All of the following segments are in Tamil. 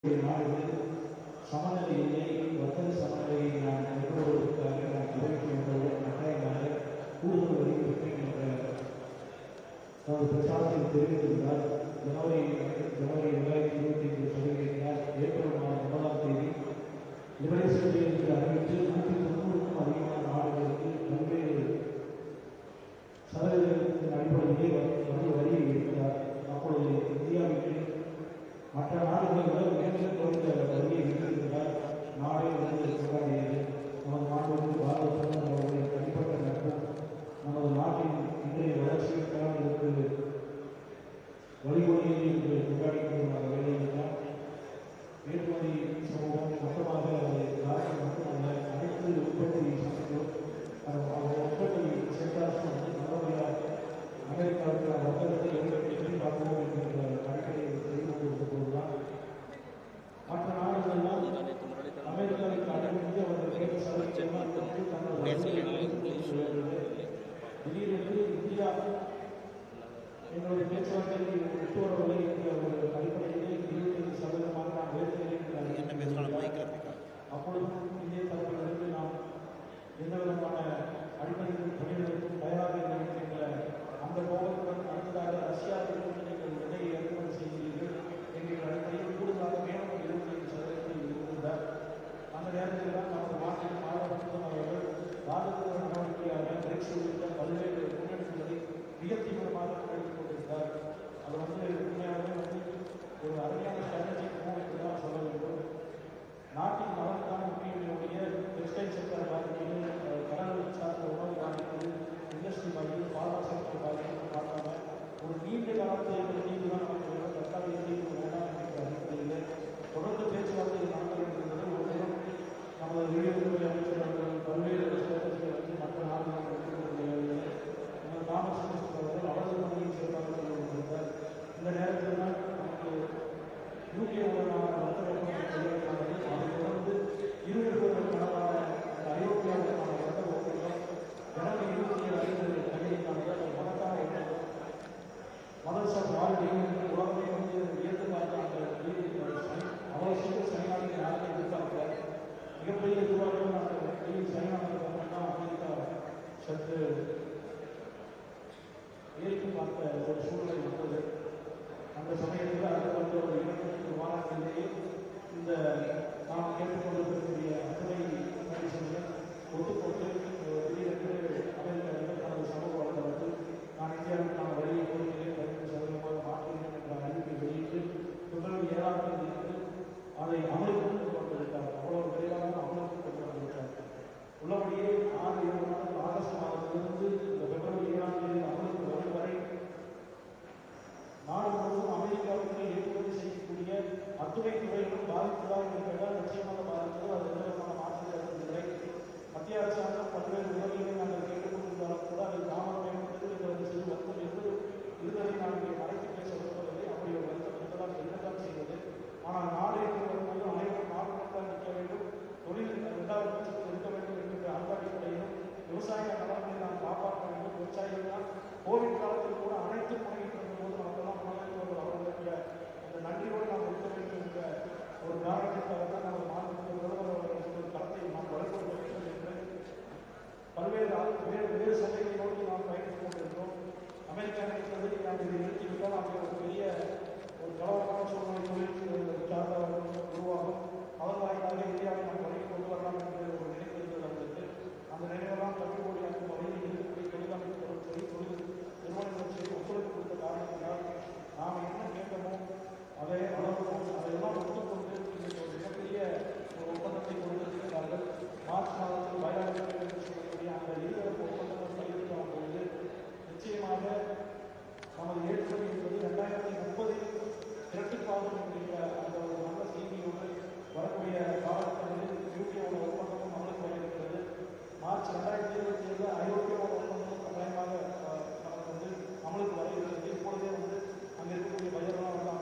நாடுகளில் சமநிலையை வர்த்தக சமநிலையை நான் நிறுவுவதற்காக நான் அறிவிக்க என்பதுடன் கட்டாயமாக கூடுதல் வரி விற்பேன் என்ற தனது பிரச்சாரத்தில் தெரிவித்திருந்தார். ஜனவரி 2025 சொல்லியிருந்தார். ஏப்ரல் மாதம் 1ஆம் தேதி லிபரேஷன் டே என்று அறிவித்து 190க்கும் அதிகமான நாடுகளுக்கு பல்வேறு சதவீதத்தின் அடிப்படையிலே வரியை விடுத்தார். அப்பொழுது இந்தியாவிற்கு மற்ற நாடுகளை விட மிக குறைந்த வரியை விதித்திருந்தார். நாடே வந்து கொண்டாடியது. நமது நாட்டோடு பாரத பிரதமர் அவருடைய தனிப்பட்ட நட்பும் நமது நாட்டின் இன்றைய வளர்ச்சிக்கான இதற்கு வழிவகையை என்று கொண்டாடி கொண்டிருந்த வேலையில் தான் ஏற்றுமதி சமூகம் மொத்தமாக நாட்டில் மட்டுமல்ல அனைத்து உற்பத்தி சமூகம் உற்பத்தி செக்டார்ஸும் வந்து நல்லபடியாக அமெரிக்காவுக்கு வர்த்தகத்தை எப்படி பார்ப்போம் என்கின்ற கணக்கை செய்து கொண்டிருப்பதுதான் மற்ற நாடுகளெல்லாம் அமெரிக்காவுக்கு அடைந்து அவர்கள் திடீரென்று இந்தியா எங்களுடைய பேச்சுவார்த்தையில் ஒத்து வரவில்லை என்ற ஒரு அடிப்படையிலே 25% நான் உயர்த்துகிறேன். அப்பொழுதும் இந்திய தரப்பிலிருந்து நாம் எந்த விதமான அடிப்படையில் பணிகளுக்கும் தயாராக இருக்கின்ற அந்த கோபத்துடன் அடுத்ததாக ரஷ்யாவிலிருந்து நீங்கள் எண்ணெயை இறக்குமதி செய்கிறீர்கள் என்கிற அடிப்படையில் கூடுதலாக மேலும் 25% இருந்திருந்தார். அந்த நேரத்தில் தான் நமது நாட்டின் நாடாளுமன்றம் அவர்கள் பாரத நடவடிக்கையாக பிரெக்ஸ் உள்ளிட்ட பல்வேறு முன்னெடுப்புகளை மிக தீவிரமாக முன்னெடுத்துக் கொண்டிருந்தார். அது வந்து உண்மையாகவே வந்து ஒரு அருமையான ஸ்ட்ராட்டஜிக் மூவ் என்று தான் சொல்ல வேண்டும். நாட்டின் நலனுக்கான முக்கியங்களுடைய டெக்ஸ்டைல் செக்டர் பாதிக்கிறது, கடல் சார்ந்த உணவு பாதிக்கிறது, இண்டஸ்ட்ரி பாதிக்கிறது, பால்வா செக்டர் பாதிக்கிறது பார்க்காம ஒரு நீண்ட காலத்தை தீர்வு தான் நமக்கு வேண்டும். தற்காலிக தீர்வு வேண்டாம் என்கிற அடிப்படையில் தொடர்ந்து பேச்சுவார்த்தை நடந்து கொண்டிருந்தது. ஒரு தினம் நமது வெளியுறவுத்துறை அமைச்சர் அவர்கள் பல்வேறு ஸ்ட்ராட்டஜிகளை வந்து மற்ற நாடுகள் எடுத்துக்கொண்டிருக்கிறது. தாமஸ் அவர்கள் அவரது பணியை சிறப்பாக கொண்டிருந்தார். இந்த நேரத்தில் தான் நமக்கு யூகே உடனான வர்த்தகமானது அதை தொடர்ந்து இருவருக்கான ஐரோப்பியாவுக்கான வர்த்தக ஒப்பந்தம் ஜனவரி 27 கையெழுத்தானது. அது மகத்தான ஒப்பந்தம். மதர்ஸ் ஆஃப் ஆல் டெவலப்மெண்ட் உலகமே வந்து உயர்ந்து பார்த்த அந்த அவ்வளோ சீக்கிரம் சைனாவுக்கு யாருமே எதிர்பார்க்கல. மிகப்பெரிய எதிர்பார்ப்பு அந்த சைனாவுக்கு தான் அமெரிக்கா சற்று ஏற்று பார்த்த ஒரு சூழ்நிலை வந்தது. அந்த சமயத்தில் அடுத்த வந்து ஒரு 2 வாரங்களிலேயே இந்த நாம் கேட்டுக்கொண்டிருக்கக்கூடிய அத்தனை கண்டிஷன்களை ஒத்துக்கொண்டு திடீரென்று அமெரிக்காவில் தனது சமூக வலைதளத்தில் நான் இந்தியாவுக்கான வழியை கோரிக்கையை 15% மாற்றுகிறேன் என்ற அறிவிப்பை வெளியிட்டு பிப்ரவரி 7ஆம் தேதி அதை அமலுக்கு கொண்டு விட்டார். அவ்வளவு விரைவாக அமலுக்கு கொண்டு வந்துவிட்டார். உள்ளபடியே 6-7 மாதங்கள் ஆகஸ்ட் மாதத்திலிருந்து இந்த பிப்ரவரி 7ஆம் தேதி அமலுக்கு வரும் வரை நாடு முழுவதும் அமெரிக்காவுக்கு ஏற்றுமதி செய்யக்கூடிய அத்துணை துறைகளும் பாதித்ததாக இருக்கிறதால் நிச்சயமாக பாதித்தது. அது எந்த விதமான மாற்றம் இல்லை. மத்திய அரசாங்கம் பல்வேறு உதவிகளை நாங்கள் கேட்டுக்கொண்டிருந்தாலும் கூட அதை தாமதம் மேம்படுத்தது என்ற சிறு வருத்தம் என்பது இருந்ததை நான் இங்கே மறைத்து பேச விரும்பவில்லை. அப்படி ஒரு வருத்தம் இருந்ததால் என்னதான் செய்வது. ஆனால் நாடு என்று வரும்போது அனைவரும் நாடுதான் நிற்க வேண்டும், தொழில் 2வது பட்சத்தில் இருக்க வேண்டும் என்கின்ற அந்த அடிப்படையிலும் விவசாய நலன்களை நாம் காப்பாற்ற வேண்டும். விவசாயிகள் தான் கோவிட் காலத்தில் கூட அனைத்து முறையில் போது நமக்கெல்லாம் முதலமைச்சர்கள் அவர்களுடைய அந்த நன்றியோடு நாம் இருக்க வேண்டும் என்ற ஒரு காரணத்திற்காக தான் நமது மாநிலத்தில் பிரதமர் அவர்கள் களத்தை நாம் வளர்க்க வேண்டும் என்று பல்வேறு வேறு சந்தைகளை நோக்கி நாம் பயணித்துக் கொண்டிருக்கிறோம். அமெரிக்கா நினைக்கிறது நாம் இதை நிறுத்திவிட்டால் அங்கே ஒரு பெரிய ஒரு கலவரமான சூழ்நிலை தொழில் சார்ந்த உருவாகும். அதன் வாயிலாக இந்தியாவை நாம் வழங்கி கொண்டு வரலாம் என்ற ஒரு நினைவு இருந்தது அவர்களுக்கு. அந்த நினைவெல்லாம் தள்ளுபடியாக்கும் வகையில் இருக்கக்கூடிய தொழிலமைப்புகளும் சரி, தொழில் நிறுவனங்களும் சரி ஒத்துழைப்பு கொடுத்த காரணத்தினால் நாம் என்ன கேட்கமோ அதை அளவுவோம் அதையெல்லாம் ஒத்துக்கொண்டு இன்றைக்கு ஒரு மிகப்பெரிய ஒரு ஒப்பந்தத்தை கொடுத்திருக்கிறார்கள். மார்ச் மாதத்தில் வயநாடு சொல்லக்கூடிய அந்த இருதரப்பு ஒப்பந்தங்கள் கையெழுத்தாகும் பொழுது நிச்சயமாக நமது ஏற்றுமதி என்பது 2030 இரட்டிப்பாகும் என்கின்ற அந்த ஒரு நல்ல செய்தியோடு வரக்கூடிய காலகட்டங்களில் யூகேயோட ஒப்பந்தமும் அமலுக்கு வர இருக்கிறது. மார்ச் 2027 ஐரோப்பியோட ஒப்பந்தமும் கட்டாயமாக நமக்கு வந்து அமலுக்கு வர இருக்கிறது. இப்பொழுதே வந்து அங்கே இருக்கக்கூடிய பையரெல்லாம் வரலாம்,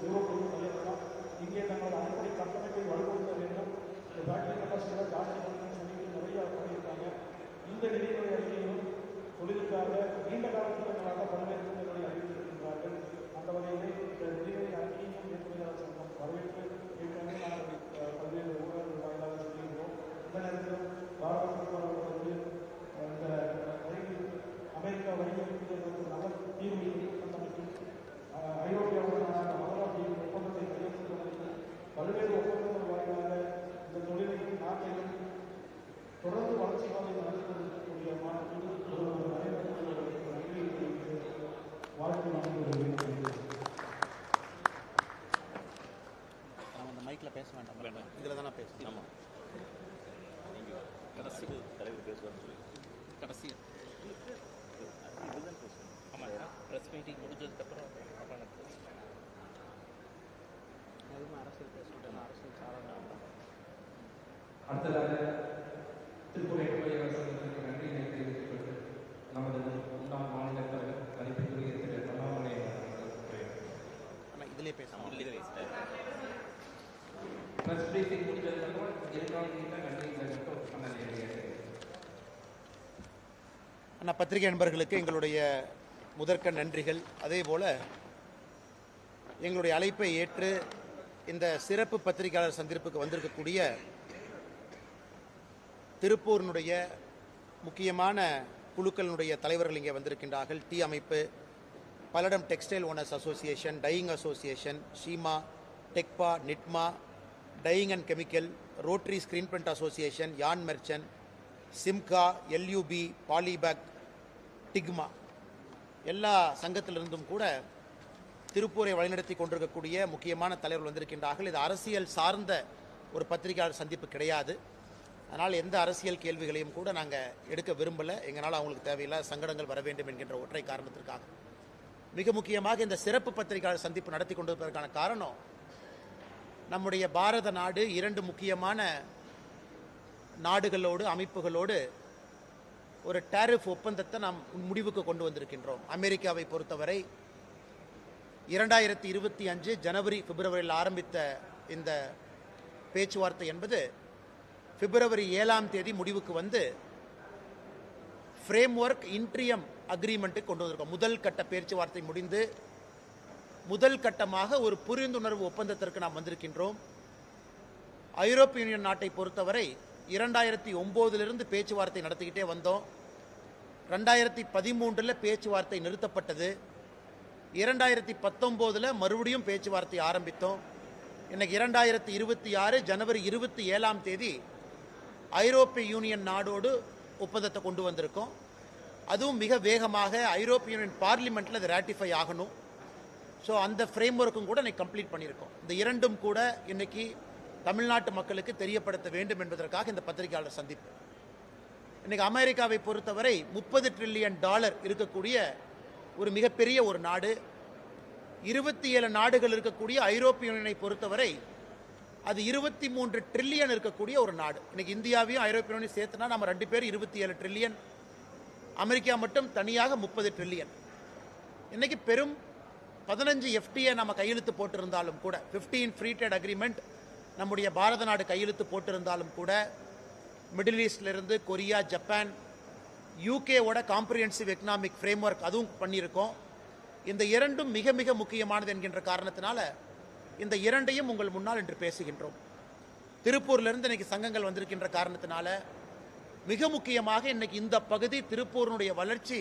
யூரோப்பிய பையரெல்லாம் இங்கே தங்களோட அடிப்படை கட்டமைப்பை வலுப்படுத்த வேண்டும், இந்த ஃபேக்டரி கெப்பாசிட்டியாக ஜாஸ்தி பண்ணணும்னு சொல்லிட்டு நிறைய பண்ணியிருக்காங்க. இந்த நிதிநிலை அறிக்கையிலும் தொழிலுக்காக நீண்ட கால திட்டங்களாக பல்வேறு திட்டங்களை அறிவித்திருக்கின்றார்கள். அந்த வகையிலே இந்த நிதிநிலை அறிக்கையையும் ஏற்றுமதி அரசாங்கம் வரவேற்று மைக்கில் பேச வேண்டாம், இதில் தான் நான் பேசுகிறேன். ஆமாம், கடைசி தலைவர் பேசுவார்னு சொல்லி கடைசி ஆமாம், ப்ரெஸ் மீட்டிங் முடிஞ்சதுக்கப்புறம் அப்புறம் எதுவும் அரசியல் பேசிட்டு அரசியல் சாதனை. அடுத்ததாக திருப்பூர் சங்கத்திற்கு நன்றி தெரிவித்துக் கொண்டு நமது முன்னாள் மாநில தலைவர் மதிப்பிற்குரிய திரு அண்ணாமலை ஆனால் இதிலே பேசலாம். ப்ரெஸ் பிரீஃபிங் முடிஞ்சதுக்கப்புறம் எதிர்கால நன்றி பண்ண ஆனால் பத்திரிகை நண்பர்களுக்கு எங்களுடைய முதற்கண் நன்றிகள். அதே போல் எங்களுடைய அழைப்பை ஏற்று இந்த சிறப்பு பத்திரிகையாளர் சந்திப்புக்கு வந்திருக்கக்கூடிய திருப்பூரினுடைய முக்கியமான குழுக்களினுடைய தலைவர்கள் இங்கே வந்திருக்கின்றார்கள். டீ அமைப்பு, Palladam textile owners association, dyeing association, SIMA, டெக்பா, NITMA, dyeing and chemical, rotary screen print association, yarn merchant, சிம்கா, எல்யூபி, பாலிபேக், டிக்மா, எல்லா சங்கத்திலிருந்தும் கூட திருப்பூரை வழிநடத்தி கொண்டிருக்கக்கூடிய முக்கியமான தலைவர்கள் வந்திருக்கின்றார்கள். இது அரசியல் சார்ந்த ஒரு பத்திரிகையாளர் சந்திப்பு கிடையாது. அதனால் எந்த அரசியல் கேள்விகளையும் கூட நாங்கள் எடுக்க விரும்பலை. எங்களால் அவங்களுக்கு தேவையில்லை சங்கடங்கள் வர வேண்டும் என்கின்ற ஒற்றை காரணத்திற்காக. மிக முக்கியமாக இந்த சிறப்பு பத்திரிகையாளர் சந்திப்பு நடத்தி கொண்டிருப்பதற்கான காரணம், நம்முடைய பாரத நாடு 2 முக்கியமான நாடுகளோடு அமைப்புகளோடு ஒரு டாரிஃப் ஒப்பந்தத்தை நாம் முடிவுக்கு கொண்டு வந்திருக்கின்றோம். அமெரிக்காவை பொறுத்தவரை 2025 ஜனவரி பிப்ரவரியில் ஆரம்பித்த இந்த பேச்சுவார்த்தை என்பது பிப்ரவரி 7ஆம் தேதி முடிவுக்கு வந்து ஃப்ரேம்வொர்க் இன்ட்ரியம் அக்ரிமெண்ட்டுக்கு கொண்டு வந்திருக்கோம். முதல் கட்ட பேச்சுவார்த்தை முடிந்து முதல் கட்டமாக ஒரு புரிந்துணர்வு ஒப்பந்தத்திற்கு நாம் வந்திருக்கின்றோம். ஐரோப்பிய யூனியன் நாட்டை பொறுத்தவரை 2009 பேச்சுவார்த்தை நடத்திக்கிட்டே வந்தோம். 2013 பேச்சுவார்த்தை நிறுத்தப்பட்டது. 2019 மறுபடியும் பேச்சுவார்த்தை ஆரம்பித்தோம். இன்னைக்கு 2026 ஜனவரி 27ஆம் தேதி ஐரோப்பிய யூனியன் நாடோடு ஒப்பந்தத்தை கொண்டு வந்திருக்கோம். அதுவும் மிக வேகமாக ஐரோப்பிய யூனியன் பார்லிமெண்ட்டில் அது ரேட்டிஃபை ஆகணும். ஸோ அந்த ஃப்ரேம் ஒர்க்கும் கூட இன்னைக்கு கம்ப்ளீட் பண்ணியிருக்கோம். இந்த இரண்டும் கூட இன்னைக்கு தமிழ்நாட்டு மக்களுக்கு தெரியப்படுத்த வேண்டும் என்பதற்காக இந்த பத்திரிகையாளர் சந்திப்பு. இன்னைக்கு அமெரிக்காவை பொறுத்தவரை $30 ட்ரில்லியன் இருக்கக்கூடிய ஒரு மிகப்பெரிய ஒரு நாடு. 27 நாடுகள் இருக்கக்கூடிய ஐரோப்பிய யூனியனை பொறுத்தவரை அது 23 ட்ரில்லியன் இருக்கக்கூடிய ஒரு நாடு. இன்னைக்கு இந்தியாவையும் ஐரோப்பிய யூனியன் சேர்த்துனா நம்ம 2 பேர் 27 ட்ரில்லியன், அமெரிக்கா மட்டும் தனியாக 30 ட்ரில்லியன். இன்னைக்கு பெரும் 15 FTA நம்ம கையெழுத்து போட்டிருந்தாலும் கூட, 15 ஃப்ரீ ட்ரேட் அக்ரிமெண்ட் நம்முடைய பாரத நாடு கையெழுத்து போட்டிருந்தாலும் கூட, மிடில் ஈஸ்ட்லேருந்து கொரியா, ஜப்பான், யூகேவோட காம்ப்ரிஹென்சிவ் எக்கனாமிக் ஃப்ரேம்வொர்க் அதுவும் பண்ணியிருக்கோம். இந்த இரண்டும் மிக மிக முக்கியமானது என்கின்ற காரணத்தினால இந்த இரண்டையும் உங்கள் முன்னால் இன்று பேசுகின்றோம். திருப்பூர்லேருந்து இன்னைக்கு சங்கங்கள் வந்திருக்கின்ற காரணத்தினால மிக முக்கியமாக இன்னைக்கு இந்த பகுதி திருப்பூரினுடைய வளர்ச்சி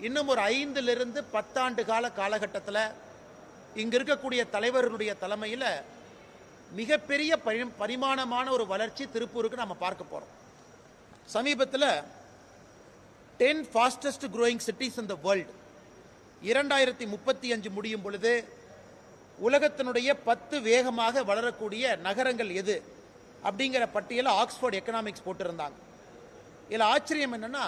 இன்னும் ஒரு 5 to 10 ஆண்டு காலகட்டத்தில் இங்க இருக்கக்கூடிய தலைவர்களுடைய தலைமையில் மிகப்பெரிய பரிமாணமான ஒரு வளர்ச்சி திருப்பூருக்கு நம்ம பார்க்க போறோம். சமீபத்தில் 10 fastest growing cities in the world 2035 முடியும் பொழுது உலகத்தினுடைய 10 வேகமாக வளரக்கூடிய நகரங்கள் எது அப்படிங்கிற பட்டியலை ஆக்ஸ்போர்ட் எக்கனாமிக்ஸ் போட்டிருந்தாங்க. இதில் ஆச்சரியம் என்னன்னா,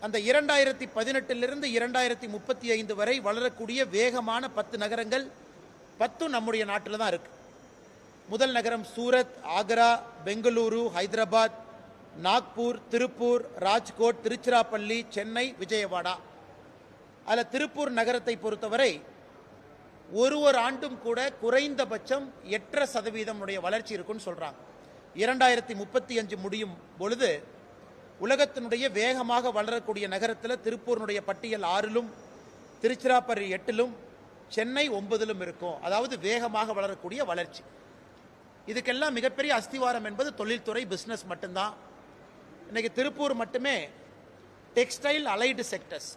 அந்த 2018 2035 வரை வளரக்கூடிய வேகமான 10 நகரங்கள் 10 நம்முடைய நாட்டில் தான் இருக்கு. முதல் நகரம் சூரத், ஆக்ரா, பெங்களூரு, ஹைதராபாத், நாக்பூர், திருப்பூர், ராஜ்கோட், திருச்சிராப்பள்ளி, சென்னை, விஜயவாடா. அதில் திருப்பூர் நகரத்தை பொறுத்தவரை ஒரு ஆண்டும் கூட குறைந்தபட்சம் 8% வளர்ச்சி இருக்குன்னு சொல்றாங்க. 2035 முடியும் பொழுது உலகத்தினுடைய வேகமாக வளரக்கூடிய நகரத்தில் திருப்பூரினுடைய பட்டியல் 6லும், திருச்சிராப்பள்ளி 8லும், சென்னை 9லும் இருக்கும். அதாவது வேகமாக வளரக்கூடிய வளர்ச்சி. இதுக்கெல்லாம் மிகப்பெரிய அஸ்திவாரம் என்பது தொழில்துறை, பிசினஸ் மட்டும்தான். இன்னைக்கு திருப்பூர் மட்டுமே டெக்ஸ்டைல் அலைடு செக்டர்ஸ்,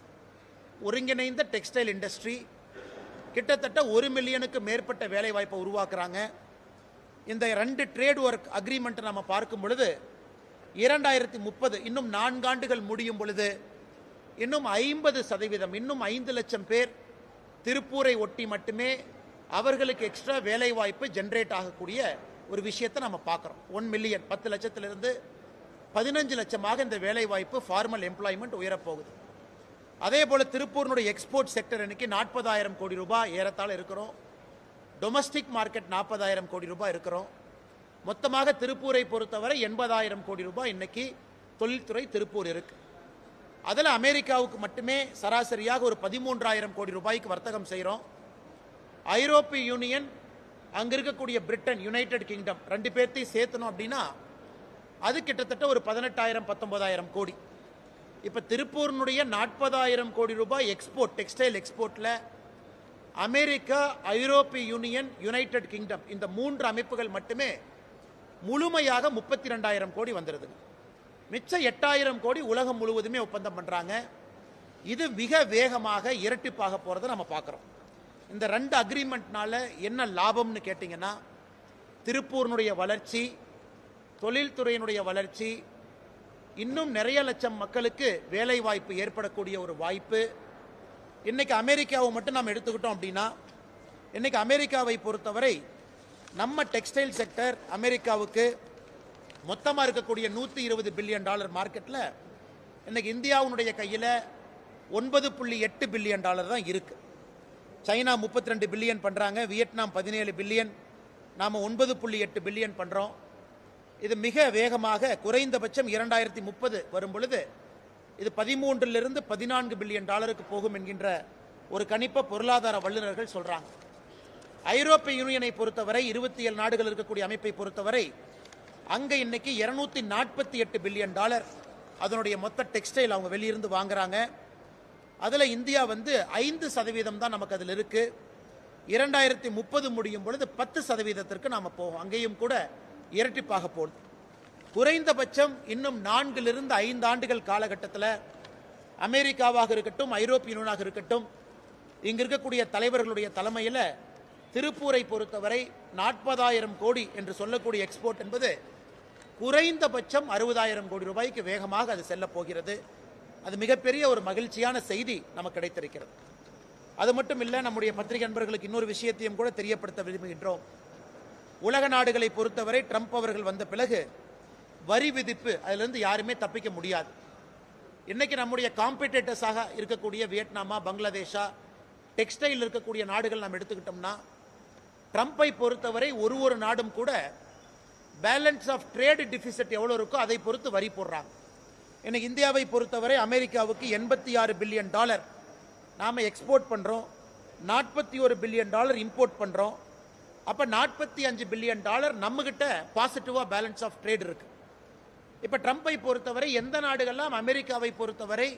ஒருங்கிணைந்த டெக்ஸ்டைல் இண்டஸ்ட்ரி கிட்டத்தட்ட 1 மில்லியனுக்கு மேற்பட்ட வேலை வாய்ப்பை உருவாக்குறாங்க. இந்த 2 ட்ரேட் ஒர்க் அக்ரிமெண்ட் நம்ம பார்க்கும் பொழுது 2030 இன்னும் 4 ஆண்டுகள் முடியும் பொழுது இன்னும் 50%, இன்னும் 5 லட்சம் பேர் திருப்பூரை ஒட்டி மட்டுமே அவர்களுக்கு எக்ஸ்ட்ரா வேலை வாய்ப்பு ஜென்ரேட் ஆகக்கூடிய ஒரு விஷயத்தை நம்ம பார்க்குறோம். 1 மில்லியன் 10 லட்சத்திலிருந்து 15 லட்சமாக இந்த வேலை வாய்ப்பு ஃபார்மல் எம்ப்ளாய்மெண்ட் உயரப்போகுது. அதே போல திருப்பூரினுடைய எக்ஸ்போர்ட் செக்டர் இன்னைக்கு 40,000 கோடி ரூபாய் ஏறத்தாழ இருக்கிறோம். டொமஸ்டிக் மார்க்கெட் 40,000 கோடி ரூபாய் இருக்கிறோம். மொத்தமாக திருப்பூரை பொறுத்தவரை 80,000 கோடி ரூபாய் இன்னைக்கு தொழில்துறை திருப்பூர் இருக்கு. அதில் அமெரிக்காவுக்கு மட்டுமே சராசரியாக ஒரு 13,000 கோடி ரூபாய்க்கு வர்த்தகம் செய்கிறோம். ஐரோப்பிய யூனியன், அங்க இருக்கக்கூடிய பிரிட்டன், யுனைடெட் கிங்டம் 2 பேர்த்தையும் சேர்த்தணும் அப்படின்னா அது கிட்டத்தட்ட ஒரு 18,000 19,000 கோடி. இப்போ திருப்பூரினுடைய 40,000 கோடி ரூபாய் எக்ஸ்போர்ட், டெக்ஸ்டைல் எக்ஸ்போர்ட்ல அமெரிக்கா, ஐரோப்பிய யூனியன், யுனைடெட் கிங்டம் இந்த 3 அமைப்புகள் மட்டுமே முழுமையாக 32,000 கோடி வந்துருது. மிச்சம் 8,000 கோடி உலகம் முழுவதுமே ஒப்பந்தம் பண்றாங்க. இது மிக வேகமாக இரட்டிப்பாக போறதை நம்ம பார்க்கிறோம். இந்த 2 அக்ரிமெண்ட்னால என்ன லாபம்னு கேட்டீங்கன்னா, திருப்பூரினுடைய வளர்ச்சி, தொழில்துறையினுடைய வளர்ச்சி, இன்னும் நிறைய லட்சம் மக்களுக்கு வேலை வாய்ப்பு ஏற்படக்கூடிய ஒரு வாய்ப்பு. இன்னைக்கு அமெரிக்காவை மட்டும் நாம் எடுத்துக்கிட்டோம் அப்படின்னா, இன்னைக்கு அமெரிக்காவை பொறுத்தவரை நம்ம டெக்ஸ்டைல் செக்டர் அமெரிக்காவுக்கு மொத்தமாக இருக்கக்கூடிய $120 பில்லியன் மார்க்கெட்டில் இன்னைக்கு இந்தியாவுடைய கையில் $9.8 பில்லியன் தான் இருக்கு. சைனா 32 பில்லியன் பண்ணுறாங்க, வியட்நாம் 17 பில்லியன், நாம் 9.8 பில்லியன் பண்ணுறோம். இது மிக வேகமாக குறைந்தபட்சம் 2030 வரும் பொழுது இது 13 14 பில்லியன் டாலருக்கு போகும் என்கின்ற ஒரு கணிப்பை பொருளாதார வல்லுநர்கள் சொல்றாங்க. ஐரோப்பிய யூனியனை பொறுத்தவரை 27 நாடுகள் இருக்கக்கூடிய அமைப்பை பொறுத்தவரை அங்க இன்னைக்கு $248 பில்லியன் அதனுடைய மொத்த டெக்ஸ்டைல் அவங்க வெளியிருந்து வாங்குறாங்க. அதுல இந்தியா 5% தான் நமக்கு அதில் இருக்கு. 2030 முடியும் பொழுது 10% நாம போகும். அங்கேயும் கூட இரட்டிப்பாக போகுது. குறைந்தபட்சம் இன்னும் 4 to 5 ஆண்டுகள் காலகட்டத்தில் அமெரிக்காவாக இருக்கட்டும், ஐரோப்பிய யூனியனாக இருக்கட்டும், இங்க இருக்கக்கூடிய தலைவர்களுடைய தலைமையில் திருப்பூரை பொறுத்தவரை 40,000 கோடி என்று சொல்லக்கூடிய எக்ஸ்போர்ட் என்பது குறைந்தபட்சம் 60,000 கோடி ரூபாய்க்கு வேகமாக அது செல்ல போகிறது. அது மிகப்பெரிய ஒரு மகிழ்ச்சியான செய்தி நமக்கு கிடைத்திருக்கிறது. அது மட்டும் இல்லை, நம்முடைய பத்திரிகை நண்பர்களுக்கு இன்னொரு விஷயத்தையும் கூட தெரியப்படுத்த விரும்புகின்றோம். உலக நாடுகளை பொறுத்தவரை ட்ரம்ப் அவர்கள் வந்த பிறகு வரி விதிப்பு அதிலிருந்து யாருமே தப்பிக்க முடியாது. இன்னைக்கு நம்முடைய காம்படிட்டர்ஸாக இருக்கக்கூடிய வியட்நாமா, பங்களாதேஷா, டெக்ஸ்டைல் இருக்கக்கூடிய நாடுகள் நாம் எடுத்துக்கிட்டோம்னா, ட்ரம்பை பொறுத்தவரை ஒரு நாடும் கூட பேலன்ஸ் ஆஃப் ட்ரேட் டிஃபிசிட் எவ்வளோ இருக்கோ அதை பொறுத்து வரி போடுறாங்க. இன்னைக்கு இந்தியாவை பொறுத்தவரை அமெரிக்காவுக்கு $86 பில்லியன் நாம எக்ஸ்போர்ட் பண்றோம், $41 பில்லியன் இம்போர்ட் பண்றோம். அப்ப $45 பில்லியன் நம்ம கிட்ட பாசிட்டிவா பேலன்ஸ் ஆஃப் ட்ரேட் இருக்கு. இப்ப ட்ரம்பை பொறுத்தவரை எந்த நாடுகள்லாம் அமெரிக்காவை பொறுத்தவரை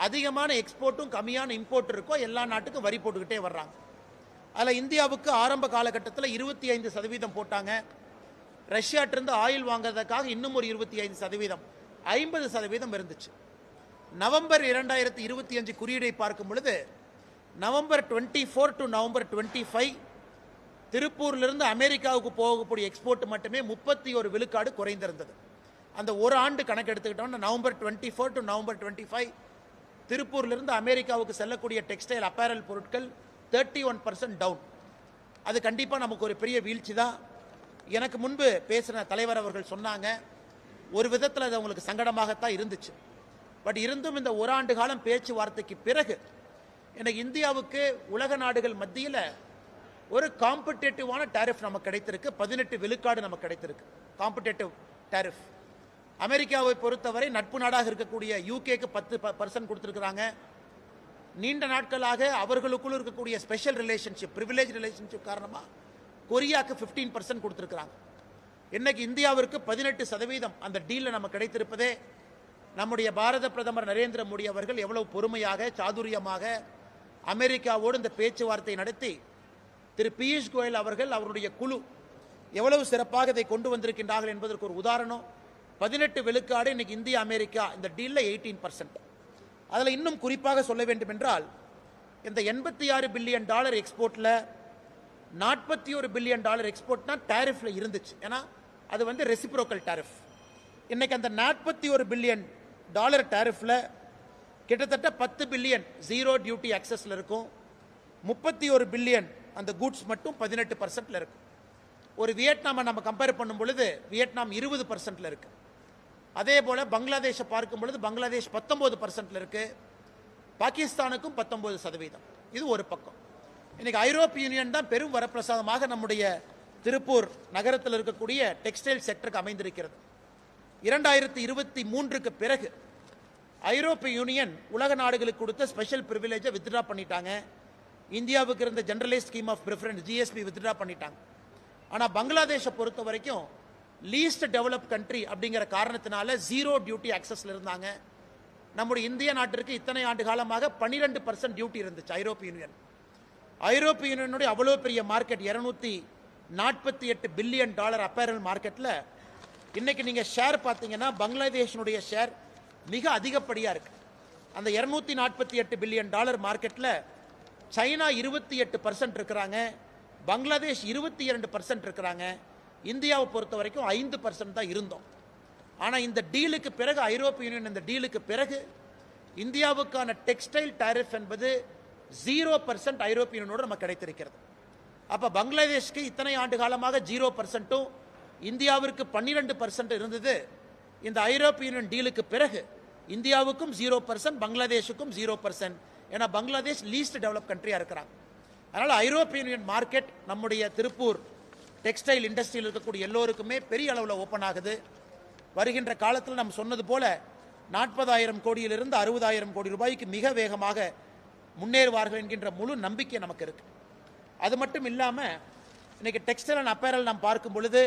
அதிகமான எக்ஸ்போர்ட்டும் கம்மியான இம்போர்ட் இருக்கோ எல்லா நாட்டுக்கும் வரி போட்டுக்கிட்டே வர்றாங்க. அதில் இந்தியாவுக்கு ஆரம்ப காலகட்டத்தில் 25% போட்டாங்க. ரஷ்யாட்டிருந்து ஆயில் வாங்குறதுக்காக இன்னும் ஒரு 25%, 50% இருந்துச்சு. நவம்பர் 2025 குறியீடை பார்க்கும் பொழுது நவம்பர் 24 to நவம்பர் 25 திருப்பூரிலிருந்து அமெரிக்காவுக்கு போகக்கூடிய எக்ஸ்போர்ட் மட்டுமே 31 விழுக்காடு குறைந்திருந்தது. அந்த ஒரு ஆண்டு கணக்கு எடுத்துக்கிட்டோம்னா நவம்பர் 24 to நவம்பர் 25 திருப்பூரிலிருந்து அமெரிக்காவுக்கு செல்லக்கூடிய டெக்ஸ்டைல் அப்பேரல் பொருட்கள் 31% டவுன். அது கண்டிப்பாக நமக்கு ஒரு பெரிய வீழ்ச்சி தான். எனக்கு முன்பு பேசின தலைவர் அவர்கள் சொன்னாங்க, ஒரு விதத்தில் அது அவங்களுக்கு சங்கடமாகத்தான் இருந்துச்சு. பட் இருந்தும் இந்த ஒரு ஆண்டு காலம் பேச்சுவார்த்தைக்கு பிறகு எனக்கு இந்தியாவுக்கு உலக நாடுகள் மத்தியில் ஒரு காம்படேட்டிவான டாரிஃப் நமக்கு கிடைத்திருக்கு. 18 விழுக்காடு நமக்கு கிடைத்திருக்கு காம்படேட்டிவ் டாரிஃப். அமெரிக்காவை பொறுத்தவரை நட்பு நாடாக இருக்கக்கூடிய யூகேக்கு 10% கொடுத்திருக்கிறாங்க. நீண்ட நாட்களாக அவர்களுக்குள் இருக்கக்கூடிய ஸ்பெஷல் ரிலேஷன்ஷிப், பிரிவிலேஜ் ரிலேஷன்ஷிப் காரணமாக கொரியாவுக்கு 15% கொடுத்திருக்கிறாங்க. இன்னைக்கு இந்தியாவிற்கு 18% அந்த டீலில் நம்ம கிடைத்திருப்பதே நம்முடைய பாரத பிரதமர் நரேந்திர மோடி அவர்கள் எவ்வளவு பொறுமையாக, சாதுரியமாக அமெரிக்காவோடு இந்த பேச்சுவார்த்தை நடத்தி திரு பியூஷ் கோயல் அவர்கள் அவருடைய குழு எவ்வளவு சிறப்பாக இதை கொண்டு வந்திருக்கின்றார்கள் என்பதற்கு ஒரு உதாரணம். 18 விழுக்காடு இன்னைக்கு இந்தியா அமெரிக்கா இந்த டீலில் 18%. அதில் இன்னும் குறிப்பாக சொல்ல வேண்டும் என்றால், இந்த $86 பில்லியன் எக்ஸ்போர்ட்ல $41 பில்லியன் எக்ஸ்போர்ட்னா டாரிஃப்ல இருந்துச்சு. ஏன்னா அது ரெசிப்ரோக்கல் டாரிஃப். இன்னைக்கு அந்த $41 பில்லியன் டாரிஃப்ல கிட்டத்தட்ட 10 பில்லியன் ஜீரோ டியூட்டி ஆக்சஸ்ல இருக்கும், 31 பில்லியன் அந்த கூட்ஸ் மட்டும் 18% இருக்கு. ஒரு வியட்நாமை நம்ம கம்பேர் பண்ணும் பொழுது வியட்நாம் 20% இருக்கு. அதே போல பங்களாதேஷை பார்க்கும் பொழுது பங்களாதேஷ் 19% இருக்கு. பாகிஸ்தானுக்கும் 19%. இது ஒரு பக்கம். இன்னைக்கு ஐரோப்பிய யூனியன் தான் பெரும் வரப்பிரசாதமாக நம்முடைய திருப்பூர் நகரத்தில் இருக்கக்கூடிய டெக்ஸ்டைல் செக்டருக்கு அமைந்திருக்கிறது. 2023க்கு பிறகு ஐரோப்பிய யூனியன் உலக நாடுகளுக்கு கொடுத்த ஸ்பெஷல் பிரிவிலேஜை வித்ட்ரா பண்ணிட்டாங்க. இந்தியாவுக்கு இருந்த generalise scheme of preference GSP withdraw பண்ணிட்டாங்க. ஆனால் பங்களாதேஷை பொறுத்த வரைக்கும் லீஸ்ட் டெவலப் கண்ட்ரி அப்படிங்கிற காரணத்தினால 0 டியூட்டி ஆக்சஸ்ல இருந்தாங்க. நம்முடைய இந்திய நாட்டிற்கு இத்தனை ஆண்டு காலமாக 12% டியூட்டி இருந்துச்சு ஐரோப்பிய யூனியன். ஐரோப்பிய யூனியனுடைய அவ்வளோ பெரிய மார்க்கெட் $248 பில்லியன் அப்பேரல் மார்க்கெட்டில் இன்னைக்கு நீங்கள் ஷேர் பார்த்தீங்கன்னா பங்களாதேஷனுடைய ஷேர் மிக அதிகப்படியாக இருக்கு. அந்த $248 பில்லியன் மார்க்கெட்டில் சைனா 28% இருக்கிறாங்க, பங்களாதேஷ் 22% இருக்கிறாங்க. இந்தியாவை பொறுத்த வரைக்கும் 5% தான் இருந்தோம். ஆனால் இந்த டீலுக்கு பிறகு ஐரோப்பிய யூனியன் இந்த டீலுக்கு பிறகு இந்தியாவுக்கான டெக்ஸ்டைல் டாரிஃப் என்பது 0% ஐரோப்பிய யூனியனோடு நமக்கு கிடைத்திருக்கிறது. அப்போ பங்களாதேஷ்க்கு இத்தனை ஆண்டு காலமாக 0%, இந்தியாவிற்கு 12% இருந்தது. இந்த ஐரோப்பிய யூனியன் டீலுக்கு பிறகு இந்தியாவுக்கும் 0%, பங்களாதேஷுக்கும் 0%. ஏன்னா பங்களாதேஷ் லீஸ்ட் டெவலப் கண்ட்ரியாக இருக்கிறாங்க. அதனால் ஐரோப்பிய யூனியன் மார்க்கெட் நம்முடைய திருப்பூர் டெக்ஸ்டைல் இண்டஸ்ட்ரியில் இருக்கக்கூடிய எல்லோருக்குமே பெரிய அளவில் ஓப்பன் ஆகுது. வருகின்ற காலத்தில் நம்ம சொன்னது போல 40,000 கோடியிலிருந்து 60,000 கோடி ரூபாய்க்கு மிக வேகமாக முன்னேறுவார்கள் என்கின்ற முழு நம்பிக்கை நமக்கு இருக்கு. அது மட்டும் இல்லாமல் இன்னைக்கு டெக்ஸ்டைல் அண்ட் அப்பேரல் நாம் பார்க்கும் பொழுது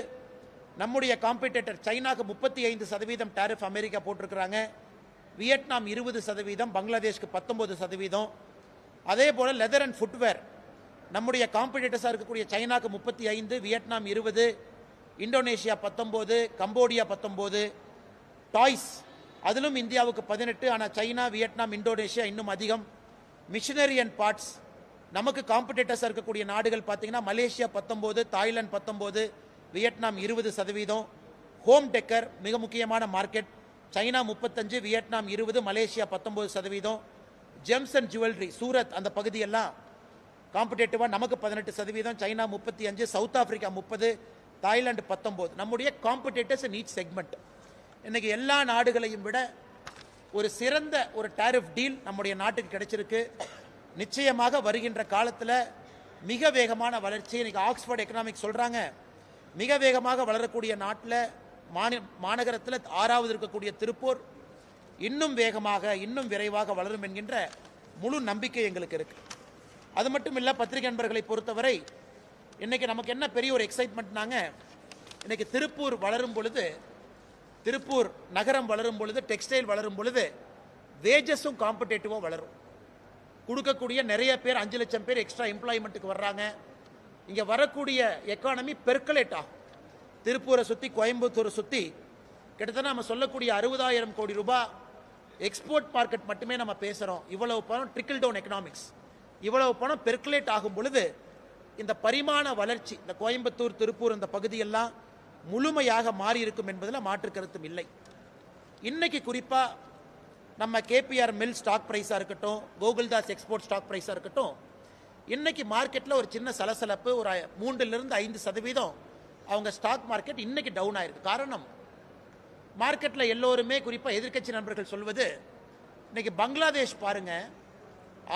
நம்முடைய காம்படிட்டர் சைனாக்கு 35% டாரிஃப் அமெரிக்கா போட்டிருக்கிறாங்க, வியட்நாம் 20%, பங்களாதேஷ்க்கு 19%. அதே போல லெதர் அண்ட் ஃபுட்வேர் நம்முடைய காம்படிட்டர்ஸாக இருக்கக்கூடிய சைனாக்கு 35, வியட்நாம் 20, இந்தோனேஷியா 19, கம்போடியா 19. டாய்ஸ் அதிலும் இந்தியாவுக்கு 18, ஆனால் சைனா, வியட்நாம், இந்தோனேஷியா இன்னும் அதிகம். மிஷினரி அண்ட் பார்ட்ஸ் நமக்கு காம்படிட்டர்ஸாக இருக்கக்கூடிய நாடுகள் பார்த்தீங்கன்னா Malaysia 19, Thailand 19, Vietnam 20%. Home decker மிக முக்கியமான market, China 35, Vietnam 20, Malaysia 19%. Gems and jewellery Surat அந்த பகுதியெல்லாம் காம்படேட்டிவாக நமக்கு 18%, சைனா 35, சவுத் ஆப்பிரிக்கா 30, தாய்லாந்து 19. நம்முடைய காம்படேட்டர்ஸ் இன் ஈச் செக்மெண்ட். இன்னைக்கு எல்லா நாடுகளையும் விட ஒரு சிறந்த ஒரு டாரிஃப் டீல் நம்முடைய நாட்டுக்கு கிடைச்சிருக்கு. நிச்சயமாக வருகின்ற காலத்தில் மிக வேகமான வளர்ச்சி. இன்னைக்கு ஆக்ஸ்போர்ட் எக்கனாமிக்ஸ் சொல்றாங்க, மிக வேகமாக வளரக்கூடிய நாட்டில் மாநகரத்தில் 6வது இருக்கக்கூடிய திருப்பூர் இன்னும் வேகமாக இன்னும் விரைவாக வளரும் என்கின்ற முழு நம்பிக்கை எங்களுக்கு இருக்கு. அது மட்டும் இல்லை, பத்திரிகை நண்பர்களை பொறுத்தவரை இன்னைக்கு நமக்கு என்ன பெரிய ஒரு எக்ஸைட்மெண்ட்னாங்க, இன்னைக்கு திருப்பூர் வளரும் பொழுது, திருப்பூர் நகரம் வளரும் பொழுது, டெக்ஸ்டைல் வளரும் பொழுது வேஜஸும் காம்படேட்டிவாக வளரும். கொடுக்கக்கூடிய நிறைய பேர் 5 லட்சம் பேர் எக்ஸ்ட்ரா எம்ப்ளாய்மெண்ட்டுக்கு வர்றாங்க. இங்கே வரக்கூடிய எக்கானமி பெர்கலேட் ஆகும். திருப்பூரை சுற்றி, கோயம்புத்தூரை சுற்றி கிட்டத்தட்ட நம்ம சொல்லக்கூடிய 60,000 கோடி ரூபாய் எக்ஸ்போர்ட் மார்க்கெட் மட்டுமே நம்ம பேசுகிறோம். இவ்வளவு பணம் ட்ரிக்கிள் டவுன் எக்கனாமிக்ஸ், இவ்வளவு பணம் பெர்குலேட் ஆகும் பொழுது இந்த பரிமாண வளர்ச்சி, இந்த கோயம்புத்தூர், திருப்பூர் இந்த பகுதியெல்லாம் முழுமையாக மாறி இருக்கும் என்பதில் மாற்று கருத்தும் இல்லை. இன்னைக்கு குறிப்பாக நம்ம கேபிஆர் மில் ஸ்டாக் ப்ரைஸாக இருக்கட்டும், கோகுல்தாஸ் எக்ஸ்போர்ட் ஸ்டாக் ப்ரைஸாக இருக்கட்டும், இன்னைக்கு மார்க்கெட்டில் ஒரு சின்ன சலசலப்பு, ஒரு 3-5% அவங்க ஸ்டாக் மார்க்கெட் இன்னைக்கு டவுன் ஆயிருக்கு. காரணம், மார்க்கெட்டில் எல்லோருமே குறிப்பாக எதிர்க்கட்சி நண்பர்கள் சொல்வது, இன்னைக்கு பங்களாதேஷ் பாருங்க,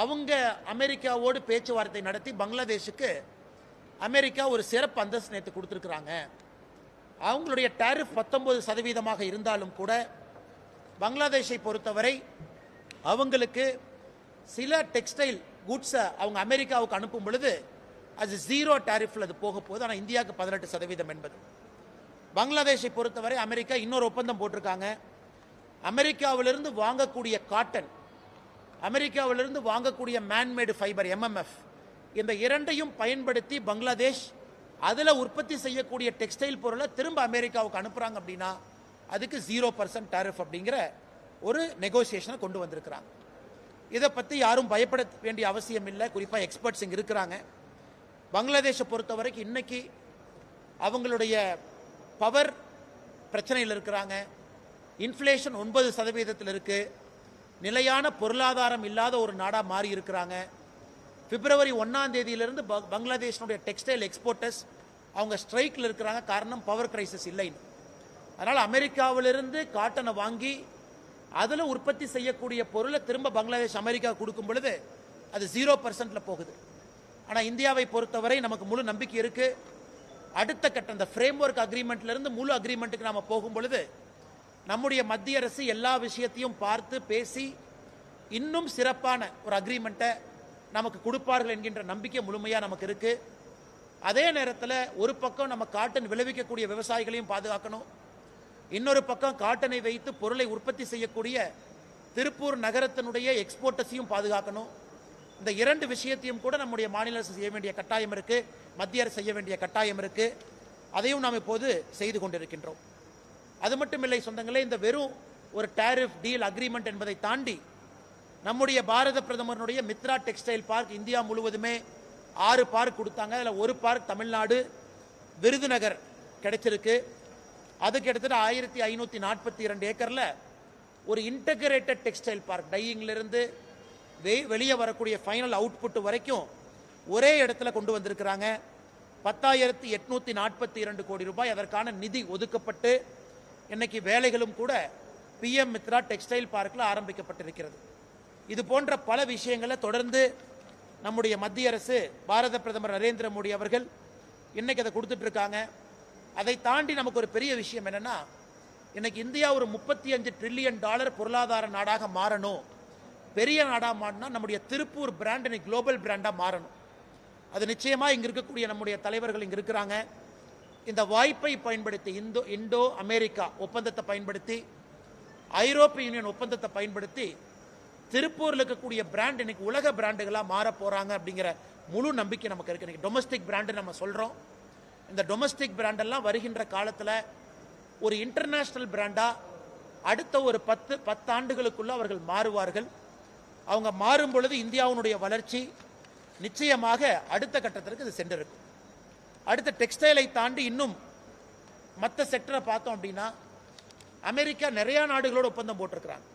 அவங்க அமெரிக்காவோடு பேச்சுவார்த்தை நடத்தி பங்களாதேஷுக்கு அமெரிக்கா ஒரு சிறப்பு அந்தஸ்து நேற்று கொடுத்துருக்குறாங்க. அவங்களுடைய டாரிஃப் 19% இருந்தாலும் கூட பங்களாதேஷை பொறுத்தவரை அவங்களுக்கு சில டெக்ஸ்டைல் குட்ஸை அவங்க அமெரிக்காவுக்கு அனுப்பும் பொழுது அது 0 டாரிஃபில் அது போக போகுது. ஆனால் இந்தியாவுக்கு 18% என்பது. பங்களாதேஷை பொறுத்தவரை அமெரிக்கா இன்னொரு ஒப்பந்தம் போட்டிருக்காங்க. அமெரிக்காவிலிருந்து வாங்கக்கூடிய காட்டன், அமெரிக்காவிலிருந்து வாங்கக்கூடிய மேன்மேடு ஃபைபர் MMF, இந்த இரண்டையும் பயன்படுத்தி பங்களாதேஷ் அதில் உற்பத்தி செய்யக்கூடிய டெக்ஸ்டைல் பொருளை திரும்ப அமெரிக்காவுக்கு அனுப்புகிறாங்க. அப்படின்னா அதுக்கு 0% டாரிஃப் அப்படிங்கிற ஒரு நெகோசியேஷனை கொண்டு வந்திருக்கிறாங்க. இதை பற்றி யாரும் பயப்பட வேண்டிய அவசியம் இல்லை. குறிப்பாக எக்ஸ்பர்ட்ஸ் இங்கே இருக்கிறாங்க. பங்களாதேஷை பொறுத்த வரைக்கும் இன்னைக்கு அவங்களுடைய பவர் பிரச்சனையில் இருக்கிறாங்க. இன்ஃப்ளேஷன் 9% இருக்குது. நிலையான பொருளாதாரம் இல்லாத ஒரு நாடாக மாறி இருக்கிறாங்க. பிப்ரவரி 1ஆம் தேதியிலிருந்து பங்களாதேஷனுடைய டெக்ஸ்டைல் எக்ஸ்போர்ட்டர்ஸ் அவங்க ஸ்ட்ரைக்கில் இருக்கிறாங்க. காரணம் பவர் கிரைசிஸ் இல்லைன்னு. அதனால் அமெரிக்காவிலிருந்து காட்டனை வாங்கி அதில் உற்பத்தி செய்யக்கூடிய பொருளை திரும்ப பங்களாதேஷ் அமெரிக்கா கொடுக்கும் பொழுது அது 0% போகுது. ஆனால் இந்தியாவை பொறுத்தவரை நமக்கு முழு நம்பிக்கை இருக்கு. அடுத்த கட்டம் இந்த ஃப்ரேம் ஒர்க் அக்ரிமெண்ட்லேருந்து முழு அக்ரிமெண்ட்டுக்கு நாம் போகும் பொழுது நம்முடைய மத்திய அரசு எல்லா விஷயத்தையும் பார்த்து பேசி இன்னும் சிறப்பான ஒரு அக்ரிமெண்ட்டை நமக்கு கொடுப்பார்கள் என்கின்ற நம்பிக்கை முழுமையாக நமக்கு இருக்கு. அதே நேரத்தில் ஒரு பக்கம் நம்ம காட்டன் விளைவிக்கக்கூடிய விவசாயிகளையும் பாதுகாக்கணும், இன்னொரு பக்கம் காட்டனை வைத்து பொருளை உற்பத்தி செய்யக்கூடிய திருப்பூர் நகரத்தினுடைய எக்ஸ்போர்ட்டர்ஸையும் பாதுகாக்கணும். இந்த இரண்டு விஷயத்தையும் கூட நம்முடைய மாநில அரசு செய்ய வேண்டிய கட்டாயம் இருக்கு, மத்திய அரசு செய்ய வேண்டிய கட்டாயம் இருக்கு. அதையும் நாம் இப்போது செய்து கொண்டிருக்கின்றோம். அது மட்டும் இல்லை சொந்தங்களே, இந்த வெறும் ஒரு டாரிஃப் டீல் அக்ரிமெண்ட் என்பதை தாண்டி நம்முடைய பாரத பிரதமருடைய மித்ரா டெக்ஸ்டைல் பார்க் இந்தியா முழுவதுமே 6 பார்க் கொடுத்தாங்க. அதில் ஒரு பார்க் தமிழ்நாடு விருதுநகர் கிடைச்சிருக்கு. அதுக்கு கிட்டத்தட்ட 1542 ஏக்கரில் ஒரு இன்டகிரேட்டட் டெக்ஸ்டைல் பார்க், டையிங்கிலிருந்து வெளியே வரக்கூடிய ஃபைனல் அவுட்புட் வரைக்கும் ஒரே இடத்துல கொண்டு வந்திருக்கிறாங்க. 10,842 கோடி ரூபாய் அதற்கான நிதி ஒதுக்கப்பட்டு இன்னைக்கு வேலைகளும் கூட பிஎம் மித்ரா டெக்ஸ்டைல் பார்க்கில் ஆரம்பிக்கப்பட்டிருக்கிறது. இது போன்ற பல விஷயங்களை தொடர்ந்து நம்முடைய மத்திய அரசு, பாரத பிரதமர் நரேந்திர மோடி அவர்கள் இன்னைக்கு அதை கொடுத்துட்டு இருக்காங்க. அதை தாண்டி நமக்கு ஒரு பெரிய விஷயம் என்னன்னா, இன்னைக்கு இந்தியா ஒரு $35 ட்ரில்லியன் பொருளாதார நாடாக மாறணும், பெரிய நாடாக மாறினா நம்முடைய திருப்பூர் பிராண்ட் இன்னைக்கு குளோபல் பிராண்டாக மாறணும். அது நிச்சயமா இங்க இருக்கக்கூடிய நம்முடைய தலைவர்கள் இங்க இருக்கிறாங்க. இந்த வாய்ப்பை பயன்படுத்தி இந்தோ அமெரிக்கா ஒப்பந்தத்தை பயன்படுத்தி, ஐரோப்பிய யூனியன் ஒப்பந்தத்தை பயன்படுத்தி திருப்பூரில் இருக்கக்கூடிய பிராண்ட் இன்னைக்கு உலக பிராண்டுகளாக மாற போறாங்க அப்படிங்கிற முழு நம்பிக்கை நமக்கு இருக்கு. இன்னைக்கு டொமஸ்டிக் பிராண்டு நம்ம சொல்றோம். இந்த டொமஸ்டிக் பிராண்டெல்லாம் வருகின்ற காலத்தில் ஒரு இன்டர்நேஷனல் பிராண்டா அடுத்த ஒரு 10 ஆண்டுகளுக்குள்ள அவர்கள் மாறுவார்கள். அவங்க மாறும் பொழுது இந்தியாவுடைய வளர்ச்சி நிச்சயமாக அடுத்த கட்டத்திற்கு இது சென்றிருக்கும். அடுத்த டெக்ஸ்டைலை தாண்டி இன்னும் மற்ற செக்டரை பார்த்தோம் அப்படின்னா, அமெரிக்கா நிறைய நாடுகளோட ஒப்பந்தம் போட்டிருக்கிறாங்க.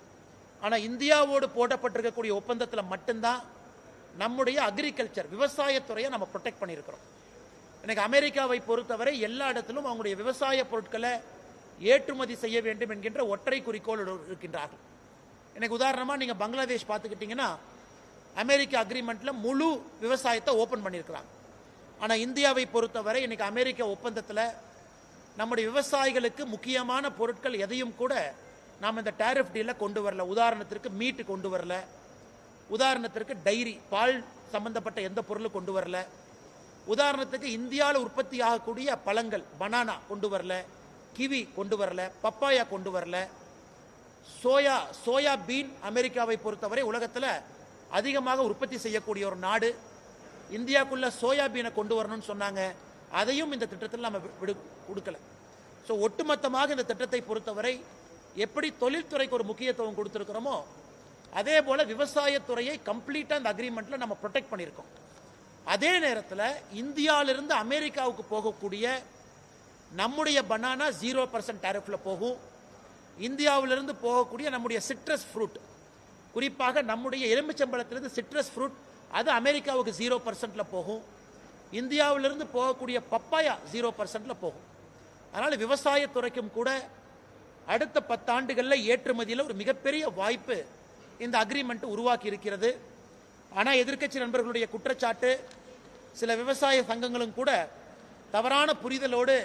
ஆனால் இந்தியாவோடு போடப்பட்டிருக்கக்கூடிய ஒப்பந்தத்தில் மட்டும்தான் நம்முடைய அக்ரிகல்ச்சர் விவசாயத்துறையை நம்ம ப்ரொடெக்ட் பண்ணியிருக்கிறோம். எனக்கு அமெரிக்காவை பொறுத்தவரை எல்லா இடத்திலும் அவங்களுடைய விவசாய பொருட்களை ஏற்றுமதி செய்ய வேண்டும் என்கின்ற ஒற்றை குறிக்கோள் இருக்கின்றார்கள். எனக்கு உதாரணமாக நீங்கள் பங்களாதேஷ் பார்த்துக்கிட்டீங்கன்னா, அமெரிக்க அக்ரிமெண்ட்ல முழு விவசாயத்தை ஓப்பன் பண்ணியிருக்கிறாங்க. ஆனால் இந்தியாவை பொறுத்தவரை இன்னைக்கு அமெரிக்க ஒப்பந்தத்தில் நம்முடைய விவசாயிகளுக்கு முக்கியமான பொருட்கள் எதையும் கூட நாம் இந்த டாரிஃப் டீலில் கொண்டு வரல. உதாரணத்திற்கு மீட்டு கொண்டு வரல, உதாரணத்திற்கு டைரி பால் சம்பந்தப்பட்ட எந்த பொருளும் கொண்டு வரல, உதாரணத்துக்கு இந்தியாவில் உற்பத்தி ஆகக்கூடிய பழங்கள் பனானா கொண்டு வரல, கிவி கொண்டு வரல, பப்பாயா கொண்டு வரல, சோயா பீன் அமெரிக்காவை பொறுத்தவரை உலகத்தில் அதிகமாக உற்பத்தி செய்யக்கூடிய ஒரு நாடு. இந்தியாவுக்குள்ள சோயா பீனை கொண்டு வரணும்னு சொன்னாங்க, அதையும் இந்த திட்டத்தில் நம்ம கொடுக்கல. ஸோ ஒட்டுமொத்தமாக இந்த திட்டத்தை பொறுத்தவரை எப்படி தொழில்துறைக்கு ஒரு முக்கியத்துவம் கொடுத்துருக்கிறோமோ அதே போல விவசாயத்துறையை கம்ப்ளீட்டாக இந்த அக்ரிமெண்ட்ல நம்ம ப்ரொடெக்ட் பண்ணியிருக்கோம். அதே நேரத்தில் இந்தியாவிலிருந்து அமெரிக்காவுக்கு போகக்கூடிய நம்முடைய பனானா 0% டாரிஃப்ல போகும். இந்தியாவிலிருந்து போகக்கூடிய நம்முடைய சிட்ரஸ் ஃப்ரூட், குறிப்பாக நம்முடைய எலுமிச்சம்பழத்திலிருந்து சிட்ரஸ் ஃப்ரூட், அது அமெரிக்காவுக்கு 0%ல போகும். இந்தியாவிலிருந்து போகக்கூடிய பப்பாயா 0%ல போகும். அதனால் விவசாயத்துறைக்கும் கூட அடுத்த 10 ஆண்டுகளில் ஏற்றுமதியில் ஒரு மிகப்பெரிய வாய்ப்பு இந்த அக்ரிமெண்ட் உருவாக்கி இருக்கிறது. ஆனால் எதிர்க்கட்சி நண்பர்களுடைய குற்றச்சாட்டு, சில விவசாய சங்கங்களும் கூட தவறான புரிதலோடு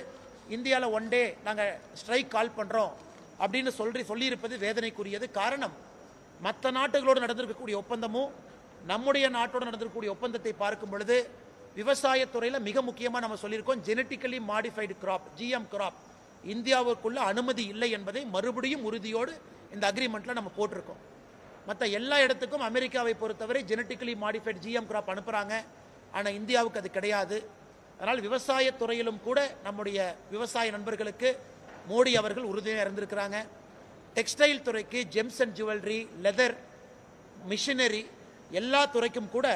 இந்தியாவில் ஒன் டே நாங்கள் ஸ்ட்ரைக் கால் பண்ணுறோம் அப்படின்னு சொல்லியிருப்பது வேதனைக்குரியது. காரணம், மற்ற நாட்டுகளோடு நடந்திருக்கக்கூடிய ஒப்பந்தமும் நம்முடைய நாட்டோடு நடந்திருக்கக்கூடிய ஒப்பந்தத்தை பார்க்கும் பொழுது விவசாயத்துறையில் மிக முக்கியமாக நம்ம சொல்லியிருக்கோம், genetically modified crop GM crop இந்தியாவுக்குள்ள அனுமதி இல்லை என்பதை மறுபடியும் உறுதியோடு இந்த அக்ரிமெண்ட்ல நம்ம போட்டிருக்கோம். மற்ற எல்லா இடத்துக்கும் அமெரிக்காவை பொறுத்தவரை ஜெனட்டிக்கலி மாடிஃபைடு GM கிராப் அனுப்புறாங்க, ஆனால் இந்தியாவுக்கு அது கிடையாது. அதனால் விவசாயத்துறையிலும் கூட நம்முடைய விவசாய நண்பர்களுக்கு மோடி அவர்கள் உறுதியாக இருந்திருக்கிறாங்க. டெக்ஸ்டைல் துறைக்கு gems and jewellery, leather, machinery எல்லா துறைக்கும் கூட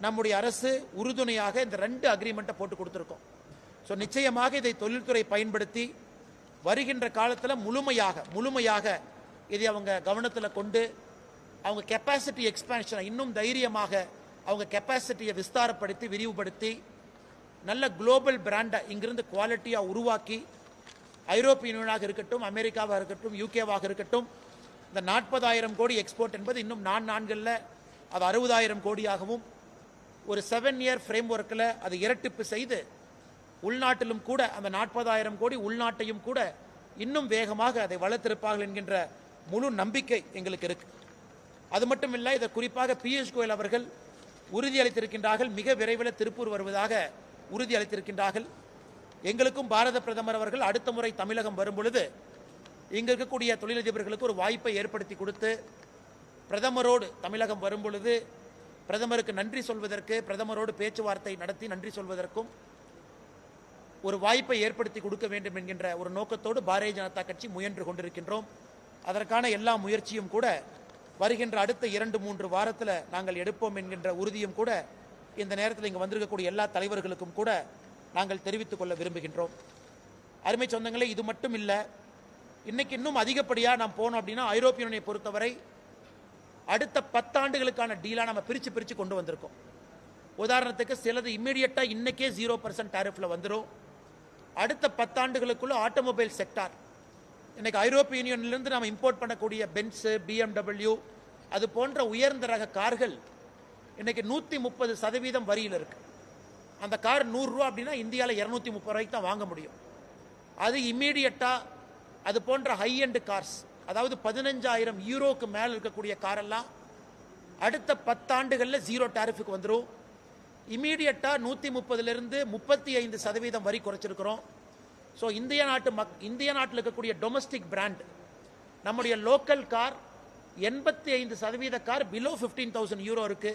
நம்முடைய அரசு உறுதுணையாக இந்த 2 அக்ரிமெண்ட்டை போட்டு கொடுத்துருக்கோம். ஸோ நிச்சயமாக இதை தொழில்துறை பயன்படுத்தி வருகின்ற காலத்தில் முழுமையாக இதை அவங்க கவனத்தில் கொண்டு அவங்க கெப்பாசிட்டி எக்ஸ்பான்ஷனை இன்னும் தைரியமாக அவங்க கெப்பாசிட்டியை விஸ்தாரப்படுத்தி விரிவுபடுத்தி நல்ல குளோபல் பிராண்டை இங்கிருந்து குவாலிட்டியாக உருவாக்கி ஐரோப்பிய யூனியனாக இருக்கட்டும், அமெரிக்காவாக இருக்கட்டும், யூகேவாக இருக்கட்டும், இந்த 40,000 கோடி எக்ஸ்போர்ட் என்பது இன்னும் 4 ஆண்டுகளில் அது 60,000 கோடியாகவும் ஒரு 7 இயர் ஃப்ரேம் ஒர்க்கில் அது இரட்டிப்பு செய்து உள்நாட்டிலும் கூட அந்த 40,000 கோடி உள்நாட்டையும் கூட இன்னும் வேகமாக அதை வளர்த்திருப்பார்கள் என்கின்ற முழு நம்பிக்கை எங்களுக்கு இருக்கு. அது மட்டும் இல்லை, இதை குறிப்பாக பியூஷ் கோயல் அவர்கள் உறுதியளித்திருக்கின்றார்கள். மிக விரைவில் திருப்பூர் வருவதாக உறுதியளித்திருக்கின்றார்கள். எங்களுக்கும் பாரத பிரதமர் அவர்கள் அடுத்த முறை தமிழகம் வரும் பொழுது இங்க இருக்கக்கூடிய தொழிலதிபர்களுக்கு ஒரு வாய்ப்பை ஏற்படுத்தி கொடுத்து பிரதமரோடு தமிழகம் வரும் பொழுது பிரதமருக்கு நன்றி சொல்வதற்கு, பிரதமரோடு பேச்சுவார்த்தை நடத்தி நன்றி சொல்வதற்கும் ஒரு வாய்ப்பை ஏற்படுத்தி கொடுக்க வேண்டும் என்கின்ற ஒரு நோக்கத்தோடு பாரதிய ஜனதா கட்சி முயன்று கொண்டிருக்கின்றோம். அதற்கான எல்லா முயற்சியும் கூட வருகின்ற அடுத்த 2-3 வாரத்தில் நாங்கள் எடுப்போம் என்கின்ற உறுதியும் கூட இந்த நேரத்தில் இங்கு வந்திருக்கக்கூடிய எல்லா தலைவர்களுக்கும் கூட நாங்கள் தெரிவித்துக் கொள்ள விரும்புகின்றோம். அருமை சொந்தங்களே, இது மட்டும் இல்லை, இன்னைக்கு இன்னும் அதிகப்படியாக நாம் போனோம் அப்படின்னா ஐரோப்பிய யூனியனை பொறுத்தவரை அடுத்த 10 ஆண்டுகளுக்கான டீலாக நம்ம பிரித்து கொண்டு வந்திருக்கோம். உதாரணத்துக்கு சிலது இம்மிடியட்டாக இன்னைக்கே 0% டாரிஃபில் வந்துடும். அடுத்த 10 ஆண்டுகளுக்குள்ள ஆட்டோமொபைல் செக்டார், இன்னைக்கு ஐரோப்பிய யூனியன்லேருந்து நம்ம இம்போர்ட் பண்ணக்கூடிய பென்ஸு, BMW அது போன்ற உயர்ந்த ரக கார்கள் இன்னைக்கு 130% வரியில் இருக்கு. அந்த கார் 100 ரூபா அப்படின்னா இந்தியாவில் 230 ரூபாய்க்கு தான் வாங்க முடியும். அது இம்மீடியட்டாக அது போன்ற ஹை எண்ட் கார்ஸ், அதாவது 15,000 யூரோக்கு மேலே இருக்கக்கூடிய காரெல்லாம் அடுத்த 10 ஆண்டுகளில் 0 டாரிஃபுக்கு வந்துடும். இம்மீடியட்டாக 130லிருந்து 35% வரி குறைச்சிருக்கிறோம். ஸோ இந்திய நாட்டில் இருக்கக்கூடிய டொமஸ்டிக் பிராண்ட், நம்முடைய local car 85% car below 15,000 euro இருக்கு.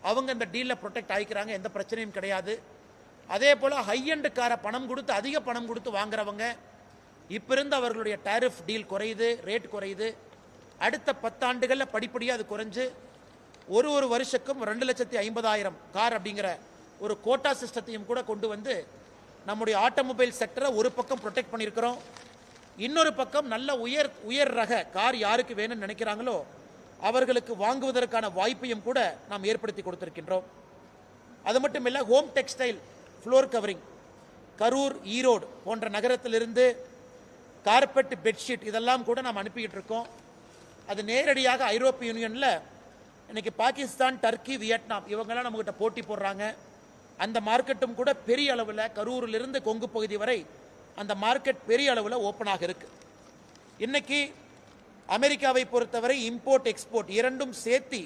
அவங்க இந்த டீலில் ப்ரொடெக்ட் ஆகிக்கிறாங்க, எந்த பிரச்சனையும் கிடையாது. அதே போல் ஹை எண்ட் காரை பணம் கொடுத்து, அதிக பணம் கொடுத்து வாங்குறவங்க இப்போ இருந்து அவர்களுடைய டாரிஃப் டீல் குறையுது, ரேட் குறையுது. அடுத்த 10 ஆண்டுகளில் படிப்படியாக அது குறைஞ்சு ஒரு வருஷத்துக்கும் 2,50,000 கார் அப்படிங்கிற ஒரு கோட்டா சிஸ்டத்தையும் கூட கொண்டு வந்து நம்முடைய ஆட்டோமொபைல் செக்டரை ஒரு பக்கம் ப்ரொடெக்ட் பண்ணியிருக்கிறோம். இன்னொரு பக்கம் நல்ல உயர் ரக கார் யாருக்கு வேணும்னு நினைக்கிறாங்களோ அவர்களுக்கு வாங்குவதற்கான வாய்ப்பையும் கூட நாம் ஏற்படுத்தி கொடுத்திருக்கின்றோம். அது மட்டும் இல்லை, home textile floor covering Karur, Erode போன்ற நகரத்திலிருந்து கார்பெட், பெட்ஷீட் இதெல்லாம் கூட நாம் அனுப்பிக்கிட்டு இருக்கோம். அது நேரடியாக ஐரோப்பிய யூனியனில் இன்னைக்கு பாகிஸ்தான், டர்க்கி, வியட்நாம் இவங்கெல்லாம் நம்மகிட்ட போட்டி போடுறாங்க. அந்த மார்க்கெட்டும் கூட பெரிய அளவில் கரூரிலிருந்து கொங்கு பகுதி வரை அந்த மார்க்கெட் பெரிய அளவில் ஓப்பனாக இருக்கு. இன்னைக்கு அமெரிக்காவை பொறுத்தவரை இம்போர்ட் எக்ஸ்போர்ட் இரண்டும் சேர்த்து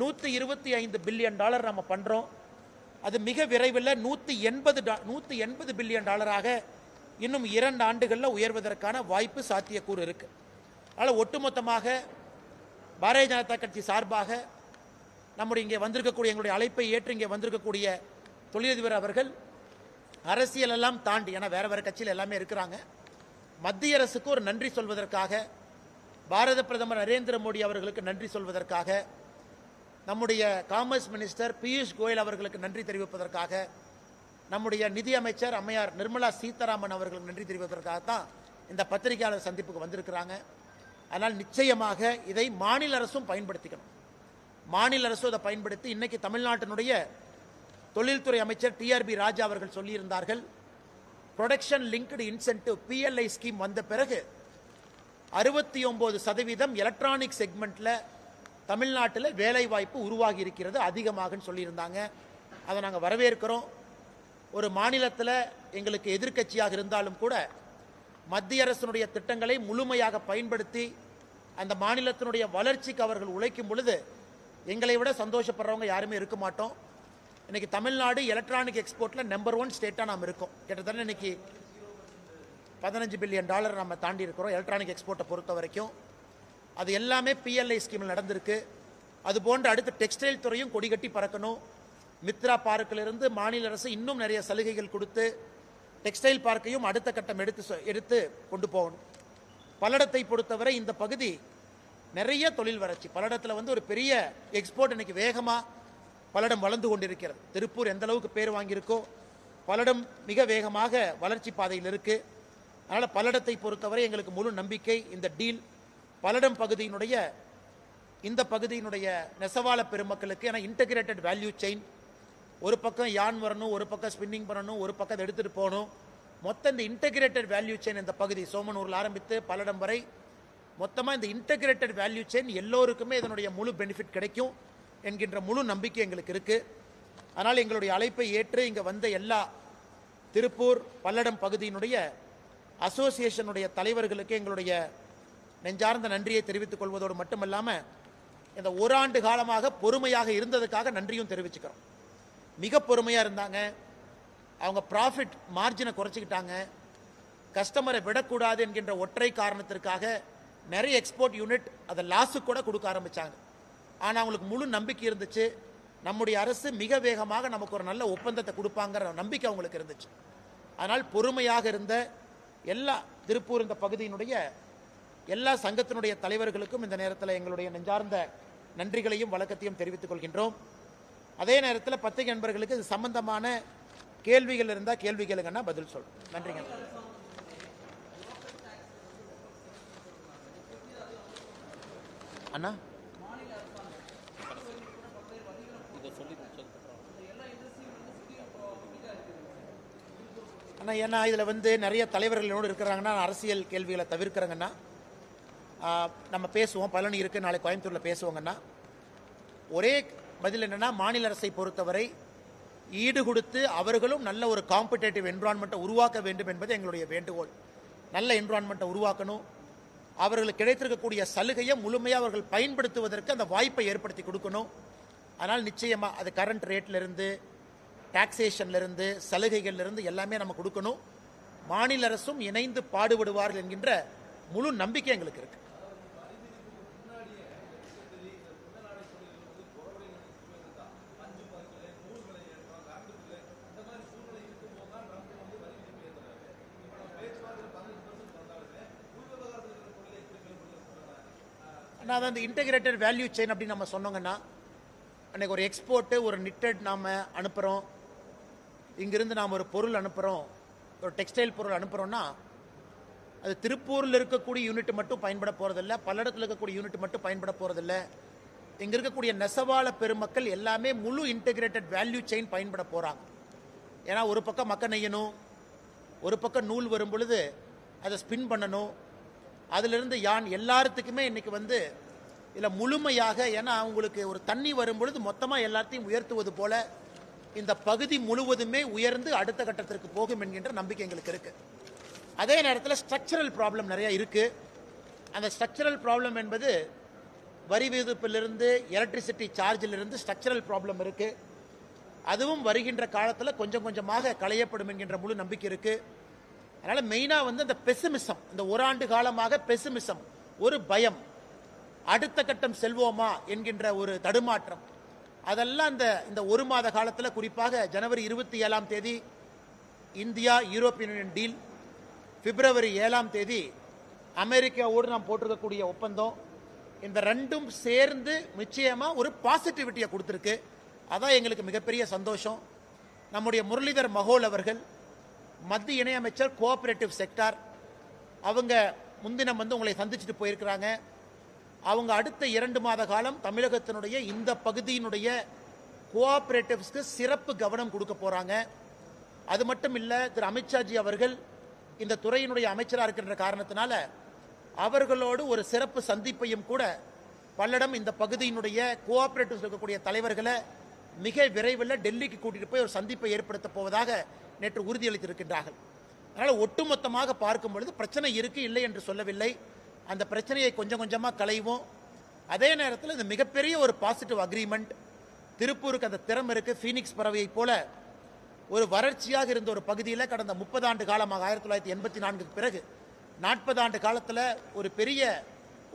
$125 பில்லியன் நம்ம பண்றோம். அது மிக விரைவில் $180 பில்லியன் இன்னும் 2 ஆண்டுகளில் உயர்வதற்கான வாய்ப்பு, சாத்தியக்கூறு இருக்கு. அதனால் ஒட்டுமொத்தமாக பாரதிய ஜனதா கட்சி சார்பாக நம்முடைய இங்கே வந்திருக்கக்கூடிய எங்களுடைய அழைப்பை ஏற்று இங்கே வந்திருக்கக்கூடிய தொழிலதிபர் அவர்கள் அரசியல் எல்லாம் தாண்டி, ஏன்னா வேற கட்சியில் எல்லாமே இருக்கிறாங்க, மத்திய அரசுக்கு ஒரு நன்றி சொல்வதற்காக, பாரத பிரதமர் நரேந்திர மோடி அவர்களுக்கு நன்றி சொல்வதற்காக, நம்முடைய காமர்ஸ் மினிஸ்டர் பியூஷ் கோயல் அவர்களுக்கு நன்றி தெரிவிப்பதற்காக, நம்முடைய நிதி அமைச்சர் அம்மையார் நிர்மலா சீதாராமன் அவர்களுக்கு நன்றி தெரிவிப்பதற்காகத்தான் இந்த பத்திரிகையாளர் சந்திப்புக்கு வந்திருக்கிறாங்க. அதனால் நிச்சயமாக இதை மாநில அரசும் பயன்படுத்திக்கணும். மாநில அரசும் இதை பயன்படுத்தி, இன்னைக்கு தமிழ்நாட்டினுடைய தொழில்துறை அமைச்சர் TRB ராஜா அவர்கள் சொல்லியிருந்தார்கள், production linked incentive PLI scheme வந்த பிறகு 69% எலக்ட்ரானிக் செக்மெண்ட்ல தமிழ்நாட்டில் வேலை வாய்ப்பு உருவாகி இருக்கிறது அதிகமாக சொல்லியிருந்தாங்க. அதை நாங்கள் வரவேற்கிறோம். ஒரு மாநிலத்தில் எங்களுக்கு எதிர்க்கட்சியாக இருந்தாலும் கூட மத்திய அரசினுடைய திட்டங்களை முழுமையாக பயன்படுத்தி அந்த மாநிலத்தினுடைய வளர்ச்சிக்கு அவர்கள் உழைக்கும் பொழுது எங்களை விட சந்தோஷப்படுறவங்க யாருமே இருக்க மாட்டோம். இன்னைக்கு தமிழ்நாடு எலக்ட்ரானிக் எக்ஸ்போர்ட்ல நம்பர் 1 ஸ்டேட்டா நாம் இருக்கோம். கிட்டத்தட்ட இன்னைக்கு $15 பில்லியன் நம்ம தாண்டி இருக்கிறோம் எலக்ட்ரானிக் எக்ஸ்போர்ட்டை பொறுத்த வரைக்கும். அது எல்லாமே PLI ஸ்கீமில் நடந்திருக்கு. அது போன்ற அடுத்த டெக்ஸ்டைல் துறையும் கொடிகட்டி பறக்கணும். மித்ரா பார்க்கிலிருந்து மாநில அரசு இன்னும் நிறைய சலுகைகள் கொடுத்து டெக்ஸ்டைல் பார்க்கையும் அடுத்த கட்டம் எடுத்து கொண்டு போகணும். பல்லடத்தை பொறுத்தவரை இந்த பகுதி நிறைய தொழில் வளர்ச்சி, பல்லடத்தில் ஒரு பெரிய எக்ஸ்போர்ட் இன்னைக்கு வேகமாக பல்லடம் வளர்ந்து கொண்டிருக்கிறது. திருப்பூர் எந்த அளவுக்கு பேர் வாங்கியிருக்கோ பல்லடம் மிக வேகமாக வளர்ச்சி பாதையில் இருக்கு. அதனால் பல்லடத்தை பொறுத்தவரை எங்களுக்கு முழு நம்பிக்கை. இந்த டீல் பல்லடம் பகுதியினுடைய இந்த பகுதியினுடைய நெசவாள பெருமக்களுக்கு, ஏன்னா இன்டகிரேட்டட் வேல்யூ செயின், ஒரு பக்கம் யான் வரணும், ஒரு பக்கம் ஸ்பின்னிங் பண்ணணும், ஒரு பக்கம் அதை எடுத்துகிட்டு போகணும். மொத்தம் இந்த இன்டகிரேட்டட் வேல்யூ செயின் இந்த பகுதி சோமனூரில் ஆரம்பித்து பல்லடம் வரை மொத்தமாக இந்த இன்டகிரேட்டட் வேல்யூ செயின் எல்லோருக்குமே இதனுடைய முழு பெனிஃபிட் கிடைக்கும் என்கின்ற முழு நம்பிக்கை எங்களுக்கு இருக்குது. அதனால் எங்களுடைய அழைப்பை ஏற்று இங்கே வந்த எல்லா திருப்பூர் பல்லடம் பகுதியினுடைய அசோசியேஷனுடைய தலைவர்களுக்கு எங்களுடைய நெஞ்சார்ந்த நன்றியை தெரிவித்துக் கொள்வதோடு மட்டுமல்லாமல் இந்த ஓராண்டு காலமாக பொறுமையாக இருந்ததுக்காக நன்றியும் தெரிவிச்சுக்கிறோம். மிக பொறுமையாக இருந்தாங்க. அவங்க ப்ராஃபிட் மார்ஜினை குறைச்சிக்கிட்டாங்க. கஸ்டமரை விடக்கூடாது என்கின்ற ஒற்றை காரணத்திற்காக நிறைய எக்ஸ்போர்ட் யூனிட் அதை லாஸுக்கு கூட கொடுக்க ஆரம்பித்தாங்க. ஆனால் அவங்களுக்கு முழு நம்பிக்கை இருந்துச்சு, நம்முடைய அரசு மிக வேகமாக நமக்கு ஒரு நல்ல ஒப்பந்தத்தை கொடுப்பாங்கிற நம்பிக்கை அவங்களுக்கு இருந்துச்சு. அதனால் பொறுமையாக இருந்த எல்லா திருப்பூர் இந்த பகுதியினுடைய எல்லா சங்கத்தினுடைய தலைவர்களுக்கும் இந்த நேரத்தில் எங்களுடைய நெஞ்சார்ந்த நன்றிகளையும் வணக்கத்தையும் தெரிவித்துக் கொள்கின்றோம். அதே நேரத்தில் பத்திரிகை நண்பர்களுக்கு இது சம்பந்தமான கேள்விகள் இருந்தால் கேள்விகளுங்கன்னா பதில் சொல்றோம். நன்றிங்க. அண்ணா அண்ணா, ஏன்னா இதில் நிறைய தலைவர்களோடு இருக்கிறாங்கன்னா அரசியல் கேள்விகளை தவிர்க்கிறேங்கன்னா நம்ம பேசுவோம். பழனி இருக்குது, நாளை கோயம்புத்தூரில் பேசுவோங்கன்னா ஒரே பதில் என்னென்னா, மாநில அரசை பொறுத்தவரை ஈடு கொடுத்து அவர்களும் நல்ல ஒரு காம்படேட்டிவ் என்விரான்மெண்ட்டை உருவாக்க வேண்டும் என்பது எங்களுடைய வேண்டுகோள். நல்ல என்விரான்மெண்ட்டை உருவாக்கணும். அவர்களுக்கு கிடைத்திருக்கக்கூடிய சலுகையை முழுமையாக அவர்கள் பயன்படுத்துவதற்கு அந்த வாய்ப்பை ஏற்படுத்தி கொடுக்கணும். அதனால் நிச்சயமாக அது கரண்ட் ரேட்லேருந்து, டாக்ஸேஷன்லேருந்து, சலுகைகள்லேருந்து எல்லாமே நம்ம கொடுக்கணும். மாநில அரசும் இணைந்து பாடுபடுவார்கள் என்கின்ற முழு நம்பிக்கை எங்களுக்கு இருக்கு. நான் அந்த இன்டகிரேட்டட் வேல்யூ செயின் அப்படின்னு நம்ம சொன்னோங்கன்னா, அன்றைக்கி ஒரு எக்ஸ்போர்ட்டு, ஒரு நிட்டட் நாம் அனுப்புகிறோம், இங்கிருந்து நாம் ஒரு பொருள் அனுப்புகிறோம், ஒரு டெக்ஸ்டைல் பொருள் அனுப்புகிறோன்னா அது திருப்பூரில் இருக்கக்கூடிய யூனிட் மட்டும் பயன்பட போகிறதில்ல, பல்லடத்தில் இருக்கக்கூடிய யூனிட் மட்டும் பயன்பட போகிறதில்ல. இங்கே இருக்கக்கூடிய நெசவாள பெருமக்கள் எல்லாமே முழு இன்டகிரேட்டட் வேல்யூ செயின் பயன்பட போகிறாங்க. ஏன்னா ஒரு பக்கம் மக்க நெய்யணும், ஒரு பக்கம் நூல் வரும் பொழுது அதை ஸ்பின் பண்ணணும், அதிலிருந்து யான் எல்லாத்துக்குமே இன்னைக்கு இதில் முழுமையாக, ஏன்னா அவங்களுக்கு ஒரு தண்ணி வரும் பொழுது மொத்தமாக எல்லாத்தையும் உயர்த்துவது போல இந்த பகுதி முழுவதுமே உயர்ந்து அடுத்த கட்டத்திற்கு போகும் என்கின்ற நம்பிக்கை எங்களுக்கு இருக்கு. அதே நேரத்தில் ஸ்ட்ரக்சரல் ப்ராப்ளம் நிறைய இருக்கு. அந்த ஸ்ட்ரக்சரல் ப்ராப்ளம் என்பது வரி விதிப்பிலிருந்து, எலக்ட்ரிசிட்டி சார்ஜிலிருந்து ஸ்ட்ரக்சரல் ப்ராப்ளம் இருக்கு. அதுவும் வருகின்ற காலத்தில் கொஞ்சம் கொஞ்சமாக களையப்படும் என்கின்ற முழு நம்பிக்கை இருக்கு. அதனால மெயினாக அந்த பெசிமிசம், இந்த ஓராண்டு காலமாக பெசிமிசம், ஒரு பயம், அடுத்த கட்டம் செல்வோமா என்கின்ற ஒரு தடுமாற்றம், அதெல்லாம் இந்த ஒரு மாத காலத்தில், குறிப்பாக ஜனவரி 27ஆம் தேதி இந்தியா யூரோப்பியன் யூனியன் டீல், பிப்ரவரி 7ஆம் தேதி அமெரிக்காவோடு நாம் போட்டிருக்கக்கூடிய ஒப்பந்தம், இந்த ரெண்டும் சேர்ந்து நிச்சயமாக ஒரு பாசிட்டிவிட்டியை கொடுத்துருக்கு. அதான் எங்களுக்கு மிகப்பெரிய சந்தோஷம். நம்முடைய முரளிதர் மகோல் அவர்கள், மத்திய இணையமைச்சர் கோஆபரேட்டிவ் செக்டார், அவங்க முன்தினம் உங்களை சந்திச்சுட்டு போயிருக்கிறாங்க. அவங்க அடுத்த 2 மாத காலம் தமிழகத்தினுடைய இந்த பகுதியினுடைய கோஆபரேட்டிவ்ஸ்க்கு சிறப்பு கவனம் கொடுக்க போறாங்க. அது மட்டும் இல்லை, திரு அமித்ஷாஜி அவர்கள் இந்த துறையினுடைய அமைச்சராக இருக்கின்ற காரணத்தினால அவர்களோடு ஒரு சிறப்பு சந்திப்பையும் கூட பல்லடம் இந்த பகுதியினுடைய கோஆபரேட்டிவ்ஸ் இருக்கக்கூடிய தலைவர்களை மிக விரைவில் டெல்லிக்கு கூட்டிட்டு போய் ஒரு சந்திப்பை ஏற்படுத்த போவதாக நேற்று உறுதியளித்திருக்கின்றார்கள். அதனால் ஒட்டுமொத்தமாக பார்க்கும் பொழுது பிரச்சனை இருக்கு, இல்லை என்று சொல்லவில்லை. அந்த பிரச்சனையை கொஞ்சம் கொஞ்சமாக களைவோம். அதே நேரத்தில் இது மிகப்பெரிய ஒரு பாசிட்டிவ் அக்ரிமெண்ட். திருப்பூருக்கு அந்த திறமை இருக்கு. ஃபீனிக்ஸ் பறவையை போல ஒரு வறட்சியாக இருந்த ஒரு பகுதியில் கடந்த 30 ஆண்டு காலமாக 1984க்கு பிறகு 40 ஆண்டு காலத்தில் ஒரு பெரிய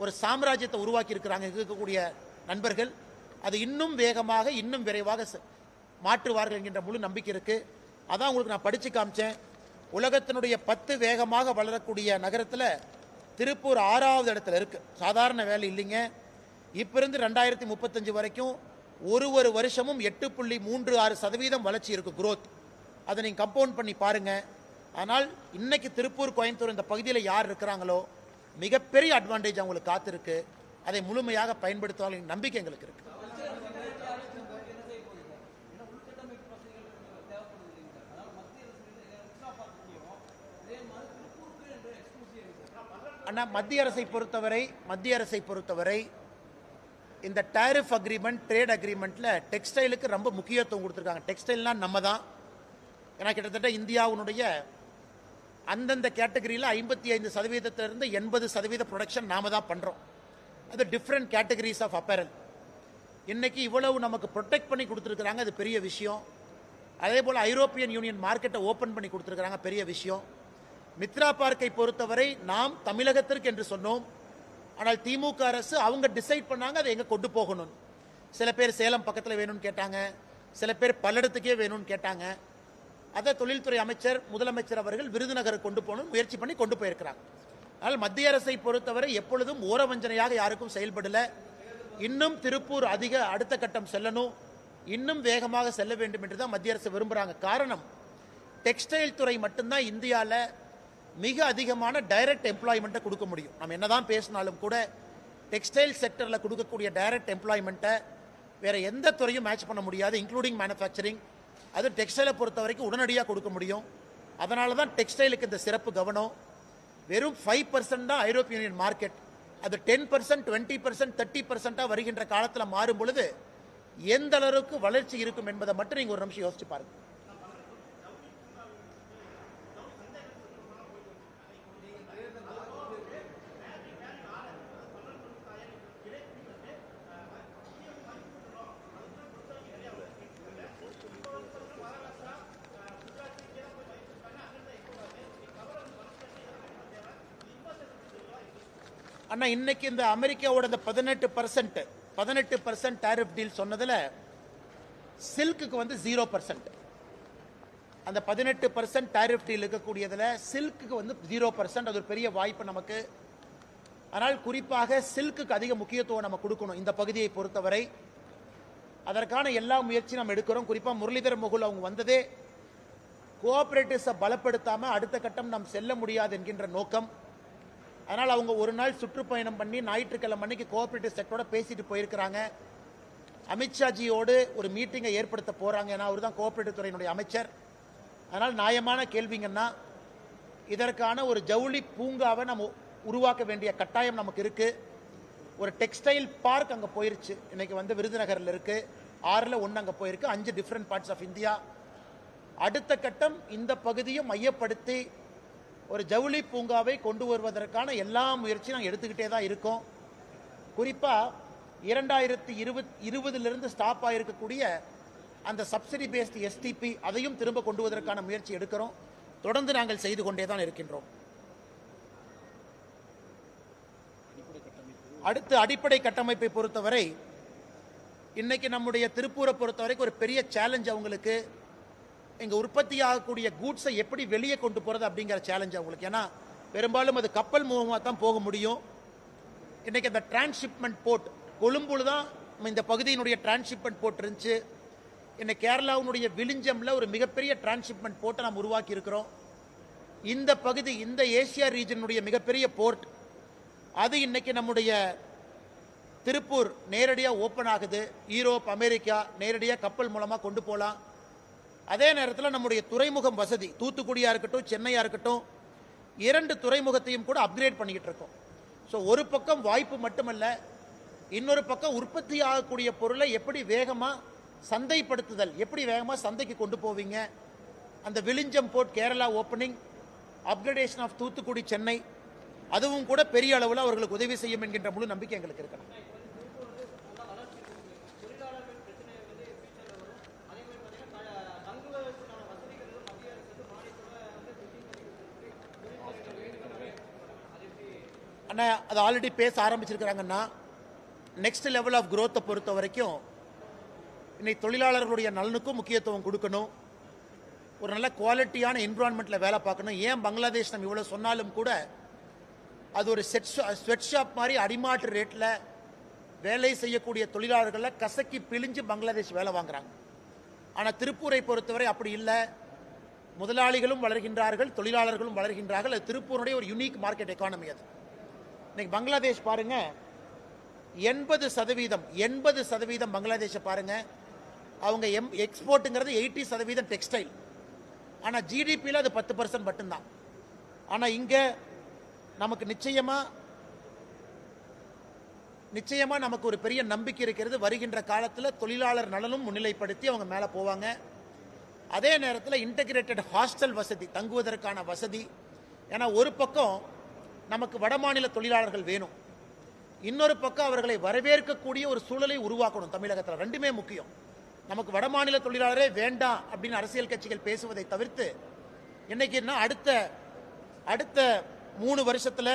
ஒரு சாம்ராஜ்யத்தை உருவாக்கி இருக்கிறாங்க இருக்கக்கூடிய நண்பர்கள். அது இன்னும் வேகமாக, இன்னும் விரைவாக மாற்றுவார்கள் என்கின்ற முழு நம்பிக்கை இருக்கு. அதான் உங்களுக்கு நான் படிச்சு காமிச்சேன். உலகத்தினுடைய 10 வேகமாக வளரக்கூடிய நகரத்தில் திருப்பூர் 6வது இடத்துல இருக்கு. சாதாரண வேலை இல்லைங்க. இப்ப இருந்து 2035 வரைக்கும் ஒரு வருஷமும் 8.36% வளர்ச்சி இருக்கு, குரோத். அதை நீங்க கம்பவுண்ட் பண்ணி பாருங்க. ஆனால் இன்னைக்கு திருப்பூர், கோயம்புத்தூர் இந்த பகுதியில் யார் இருக்கிறாங்களோ மிகப்பெரிய அட்வான்டேஜ் அவங்களுக்கு காத்திருக்கு. அதை முழுமையாக பயன்படுத்துவார்கள் நம்பிக்கை எங்களுக்கு இருக்கு. ஆனால் மத்திய அரசை பொறுத்தவரை இந்த டாரிஃப் அக்ரிமெண்ட், ட்ரேட் அக்ரிமெண்ட்ல டெக்ஸ்டைலுக்கு ரொம்ப முக்கியத்துவம் கொடுத்துருக்காங்க. டெக்ஸ்டைல்னா நம்ம தான். ஏன்னா கிட்டத்தட்ட இந்தியாவுடைய அந்தந்த கேட்டகரியில் 55% 80% ப்ரொடக்ஷன் நாம தான் பண்றோம். அது டிஃப்ரெண்ட் கேட்டகரிஸ் ஆஃப் அப்பேரல். இன்னைக்கு இவ்வளவு நமக்கு ப்ரொடெக்ட் பண்ணி கொடுத்துருக்காங்க, அது பெரிய விஷயம். அதே போல் ஐரோப்பியன் யூனியன் மார்க்கெட்டை ஓப்பன் பண்ணி கொடுத்துருக்காங்க, பெரிய விஷயம். மித்ரா பார்க்கை பொறுத்தவரை நாம் தமிழகத்திற்கு என்று சொன்னோம். ஆனால் திமுக அரசு அவங்க டிசைட் பண்ணாங்க அதை எங்க கொண்டு போகணும். சில பேர் சேலம் பக்கத்தில் வேணும்னு கேட்டாங்க, சில பேர் பல்லடத்துக்கே வேணும்னு கேட்டாங்க. அதை தொழில்துறை அமைச்சர், முதலமைச்சர் அவர்கள் விருதுநகரை கொண்டு போகணும் முயற்சி பண்ணி கொண்டு போயிருக்கிறாங்க. ஆனால் மத்திய அரசை பொறுத்தவரை எப்பொழுதும் ஓரவஞ்சனையாக யாருக்கும் செயல்படல. இன்னும் திருப்பூர் அடுத்த கட்டம் செல்லணும், இன்னும் வேகமாக செல்ல வேண்டும் என்று தான் மத்திய அரசு விரும்புகிறாங்க. காரணம், டெக்ஸ்டைல் துறை மட்டும்தான் இந்தியாவில் மிக அதிகமான டைரக்ட் எம்ப்ளாய்மெண்ட்டை கொடுக்க முடியும். நம்ம என்னதான் பேசினாலும் கூட டெக்ஸ்டைல் செக்டரில் கொடுக்கக்கூடிய டைரக்ட் எம்ப்ளாய்மெண்ட்டை வேற எந்த துறையும் மேட்ச் பண்ண முடியாது, இன்க்ளூடிங் மேனுஃபேக்சரிங். அது டெக்ஸ்டைலை பொறுத்த வரைக்கும் உடனடியாக கொடுக்க முடியும். அதனால தான் டெக்ஸ்டைலுக்கு இந்த சிறப்பு கவனம். வெறும் 5% தான் ஐரோப்பிய யூனியன் மார்க்கெட். அது 10%, 20%, 30% வருகின்ற காலத்தில் மாறும் பொழுது எந்த அளவுக்கு வளர்ச்சி இருக்கும் என்பதை மட்டும் நீங்க ஒரு நிமிஷம் யோசிச்சு பாருங்க. அண்ணா, இன்னைக்கு இந்த அமெரிக்காவோட இந்த 18% டாரிஃப் டீல் சொன்னதுல சில்க்குக்கு வந்து 0%. அந்த 18% டாரிஃப் டீல் இருக்கக்கூடியதுல சில்க்குக்கு வந்து 0%. அது ஒரு பெரிய வாய்ப்பு நமக்கு. ஆனால் குறிப்பாக சில்க்குக்கு அதிக முக்கியத்துவம் நம்ம கொடுக்கணும் இந்த பகுதியை பொறுத்தவரை. அதற்கான எல்லா முயற்சியும் நம்ம எடுக்கிறோம். குறிப்பா முரளிதர் முகுல் அவங்க வந்ததே கோஆபரேட்டிவ்ஸை பலப்படுத்தாம அடுத்த கட்டம் நாம் செல்ல முடியாது என்கின்ற நோக்கம். அதனால் அவங்க ஒரு நாள் சுற்றுப்பயணம் பண்ணி ஞாயிற்றுக்கிழமை அன்னைக்கு கோஆபரேட்டிவ் செக்டரோட பேசிட்டு போயிருக்கிறாங்க. அமித்ஷாஜியோடு ஒரு மீட்டிங்கை ஏற்படுத்த போறாங்க. ஏன்னா அவர் தான் கோஆபரேட்டிவ் துறையினுடைய அமைச்சர். அதனால் நியாயமான கேள்விங்கன்னா, இதற்கான ஒரு ஜவுளி பூங்காவை நம்ம உருவாக்க வேண்டிய கட்டாயம் நமக்கு இருக்கு. ஒரு டெக்ஸ்டைல் பார்க் அங்கே போயிருச்சு. இன்னைக்கு வந்து விருதுநகரில் இருக்கு, 6ல் 1 அங்கே போயிருக்கு, 5 டிஃப்ரெண்ட் பார்ட்ஸ் ஆஃப் இந்தியா. அடுத்த கட்டம் இந்த பகுதியை மையப்படுத்தி ஒரு ஜவுளி பூங்காவை கொண்டு வருவதற்கான எல்லா முயற்சியும் நாங்கள் எடுத்துக்கிட்டே தான் இருக்கோம். குறிப்பாக 2020 ஸ்டாப் ஆகிருக்கக்கூடிய அந்த சப்சிடி பேஸ்ட் எஸ்டிபி அதையும் திரும்ப கொண்டு வருவதற்கான முயற்சி எடுக்கிறோம். தொடர்ந்து நாங்கள் செய்து கொண்டே தான் இருக்கின்றோம். அடுத்து அடிப்படை கட்டமைப்பை பொறுத்தவரை இன்னைக்கு நம்முடைய திருப்பூரை பொறுத்தவரைக்கும் ஒரு பெரிய சேலஞ்ச் அவங்களுக்கு. இங்க உற்பத்தி ஆகக்கூடிய கூட்ஸை எப்படி வெளியே கொண்டு போறது அப்படிங்கிற சேலஞ்ச் அவங்களுக்கு. ஏன்னா பெரும்பாலும் அது கப்பல் மூலமாக தான் போக முடியும். இன்னைக்கு அந்த டிரான்ஸ்ஷிப்மெண்ட் போர்ட் கொழும்புல தான் இந்த பகுதியினுடைய டிரான்ஸ்ஷிப்மெண்ட் போர்ட் இருந்துச்சு. இன்னைக்கு கேரளாவுடைய விலிஞ்சம்ல ஒரு மிகப்பெரிய டிரான்ஸ்ஷிப்மெண்ட் போர்ட்டை நாம் உருவாக்கி இருக்கிறோம். இந்த பகுதி, இந்த ஏசியா ரீஜனுடைய மிகப்பெரிய போர்ட், அது இன்னைக்கு நம்முடைய திருப்பூர் நேரடியாக ஓப்பன் ஆகுது. யூரோப், அமெரிக்கா நேரடியாக கப்பல் மூலமாக கொண்டு போகலாம். அதே நேரத்தில் நம்முடைய துறைமுகம் வசதி, தூத்துக்குடியா இருக்கட்டும், சென்னையா இருக்கட்டும், 2 துறைமுகத்தையும் கூட அப்கிரேட் பண்ணிக்கிட்டு இருக்கோம். ஸோ ஒரு பக்கம் வாய்ப்பு மட்டுமல்ல, இன்னொரு பக்கம் உற்பத்தி ஆகக்கூடிய பொருளை எப்படி வேகமாக சந்தைப்படுத்துதல், எப்படி வேகமாக சந்தைக்கு கொண்டு போவீங்க. அந்த Vizhinjam port Kerala opening, upgradation of Thoothukudi, Chennai, அதுவும் கூட பெரிய அளவில் அவர்களுக்கு உதவி செய்யும் என்கின்ற முழு நம்பிக்கை எங்களுக்கு இருக்கணும். ஆனால் அது ஆல்ரெடி பேச ஆரம்பிச்சிருக்கிறாங்கன்னா, நெக்ஸ்ட் லெவல் ஆஃப் குரோத்தை பொறுத்த வரைக்கும் இன்னைக்கு தொழிலாளர்களுடைய நலனுக்கும் முக்கியத்துவம் கொடுக்கணும். ஒரு நல்ல குவாலிட்டியான என்விரான்மெண்ட்டில் வேலை பார்க்கணும். ஏன் பங்களாதேஷ் நம்ம இவ்வளோ சொன்னாலும் கூட அது ஒரு ஸ்வெட் ஷாப் மாதிரி அடிமாட்டு ரேட்டில் வேலை செய்யக்கூடிய தொழிலாளர்களை கசக்கி பிழிஞ்சு பங்களாதேஷ் வேலை வாங்குறாங்க. ஆனால் திருப்பூரை பொறுத்தவரை அப்படி இல்லை. முதலாளிகளும் வளர்கின்றார்கள், தொழிலாளர்களும் வளர்கின்றார்கள். அது திருப்பூருடைய ஒரு யூனிக் மார்க்கெட் எக்கானமி. அது இன்னைக்கு பங்களாதேஷ் பாருங்க, 80% பங்களாதேஷை பாருங்க. அவங்க எக்ஸ்போர்ட்டுங்கிறது 80% டெக்ஸ்டைல். ஆனால் ஜிடிபியில் அது 10% மட்டும்தான். ஆனால் இங்கே நமக்கு நிச்சயமா நமக்கு ஒரு பெரிய நம்பிக்கை இருக்கிறது. வருகின்ற காலத்தில் தொழிலாளர் நலனும் முன்னிலைப்படுத்தி அவங்க மேலே போவாங்க. அதே நேரத்தில் இன்டகிரேட்டட் ஹாஸ்டல் வசதி, தங்குவதற்கான வசதி. ஏன்னா ஒரு பக்கம் நமக்கு வடமாநில தொழிலாளர்கள் வேணும், இன்னொரு பக்கம் அவர்களை வரவேற்கக்கூடிய ஒரு சூழலை உருவாக்கணும் தமிழகத்தில். ரெண்டுமே முக்கியம். நமக்கு வடமாநில தொழிலாளரே வேண்டாம் அப்படின்னு அரசியல் கட்சிகள் பேசுவதை தவிர்த்து இன்னைக்கு அடுத்த 3 வருஷத்தில்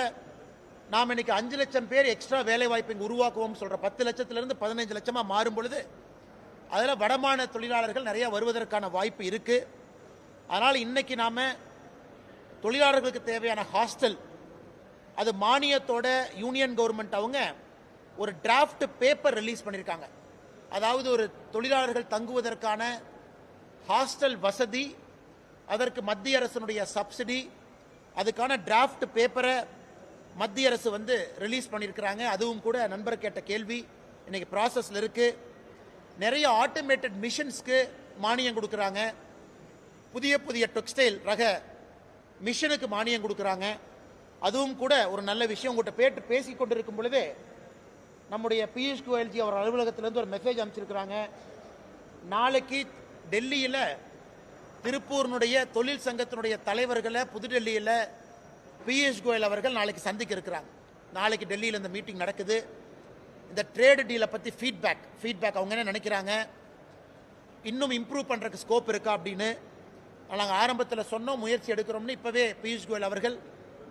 நாம் இன்னைக்கு 5 லட்சம் பேர் எக்ஸ்ட்ரா வேலை வாய்ப்பு இங்கே உருவாக்குவோம் சொல்ற 10 லட்சத்திலிருந்து 15 லட்சமாக மாறும் பொழுது அதில் வடமாநில தொழிலாளர்கள் நிறைய வருவதற்கான வாய்ப்பு இருக்கு. அதனால் இன்னைக்கு நாம தொழிலாளர்களுக்கு தேவையான ஹாஸ்டல் அது மானியத்தோட யூனியன் கவர்மெண்ட் அவங்க ஒரு டிராஃப்ட் பேப்பர் ரிலீஸ் பண்ணியிருக்காங்க. அதாவது ஒரு தொழிலாளர்கள் தங்குவதற்கான ஹாஸ்டல் வசதி, அதற்கு மத்திய அரசினுடைய சப்சிடி, அதுக்கான டிராஃப்ட் பேப்பரை மத்திய அரசு ரிலீஸ் பண்ணியிருக்கிறாங்க. அதுவும் கூட நண்பர் கேட்ட கேள்வி இன்னைக்கு ப்ராசஸில் இருக்கு. நிறைய ஆட்டோமேட்டட் மிஷின்ஸ்க்கு மானியம் கொடுக்குறாங்க. புதிய டெக்ஸ்டைல் ரக மிஷினுக்கு மானியம் கொடுக்குறாங்க. அதுவும் கூட ஒரு நல்ல விஷயம். உங்கள்கிட்ட பேசி கொண்டிருக்கும் பொழுதே நம்முடைய பியூஷ் கோயல்ஜி அவர் அலுவலகத்திலிருந்து ஒரு மெசேஜ் அனுப்பிச்சிருக்கிறாங்க. நாளைக்கு டெல்லியில் திருப்பூர்னுடைய தொழில் சங்கத்தினுடைய தலைவர்களை புதுடெல்லியில் பியூஷ் கோயல் அவர்கள் நாளைக்கு சந்திக்க இருக்கிறாங்க. நாளைக்கு டெல்லியில் இந்த மீட்டிங் நடக்குது. இந்த ட்ரேடு டீலை பற்றி ஃபீட்பேக் அவங்க என்ன நினைக்கிறாங்க, இன்னும் இம்ப்ரூவ் பண்ணுறதுக்கு ஸ்கோப் இருக்கா அப்படின்னு நாங்கள் ஆரம்பத்தில் சொன்னோம், முயற்சி எடுக்கிறோம்னு. இப்போவே பியூஷ் கோயல் அவர்கள்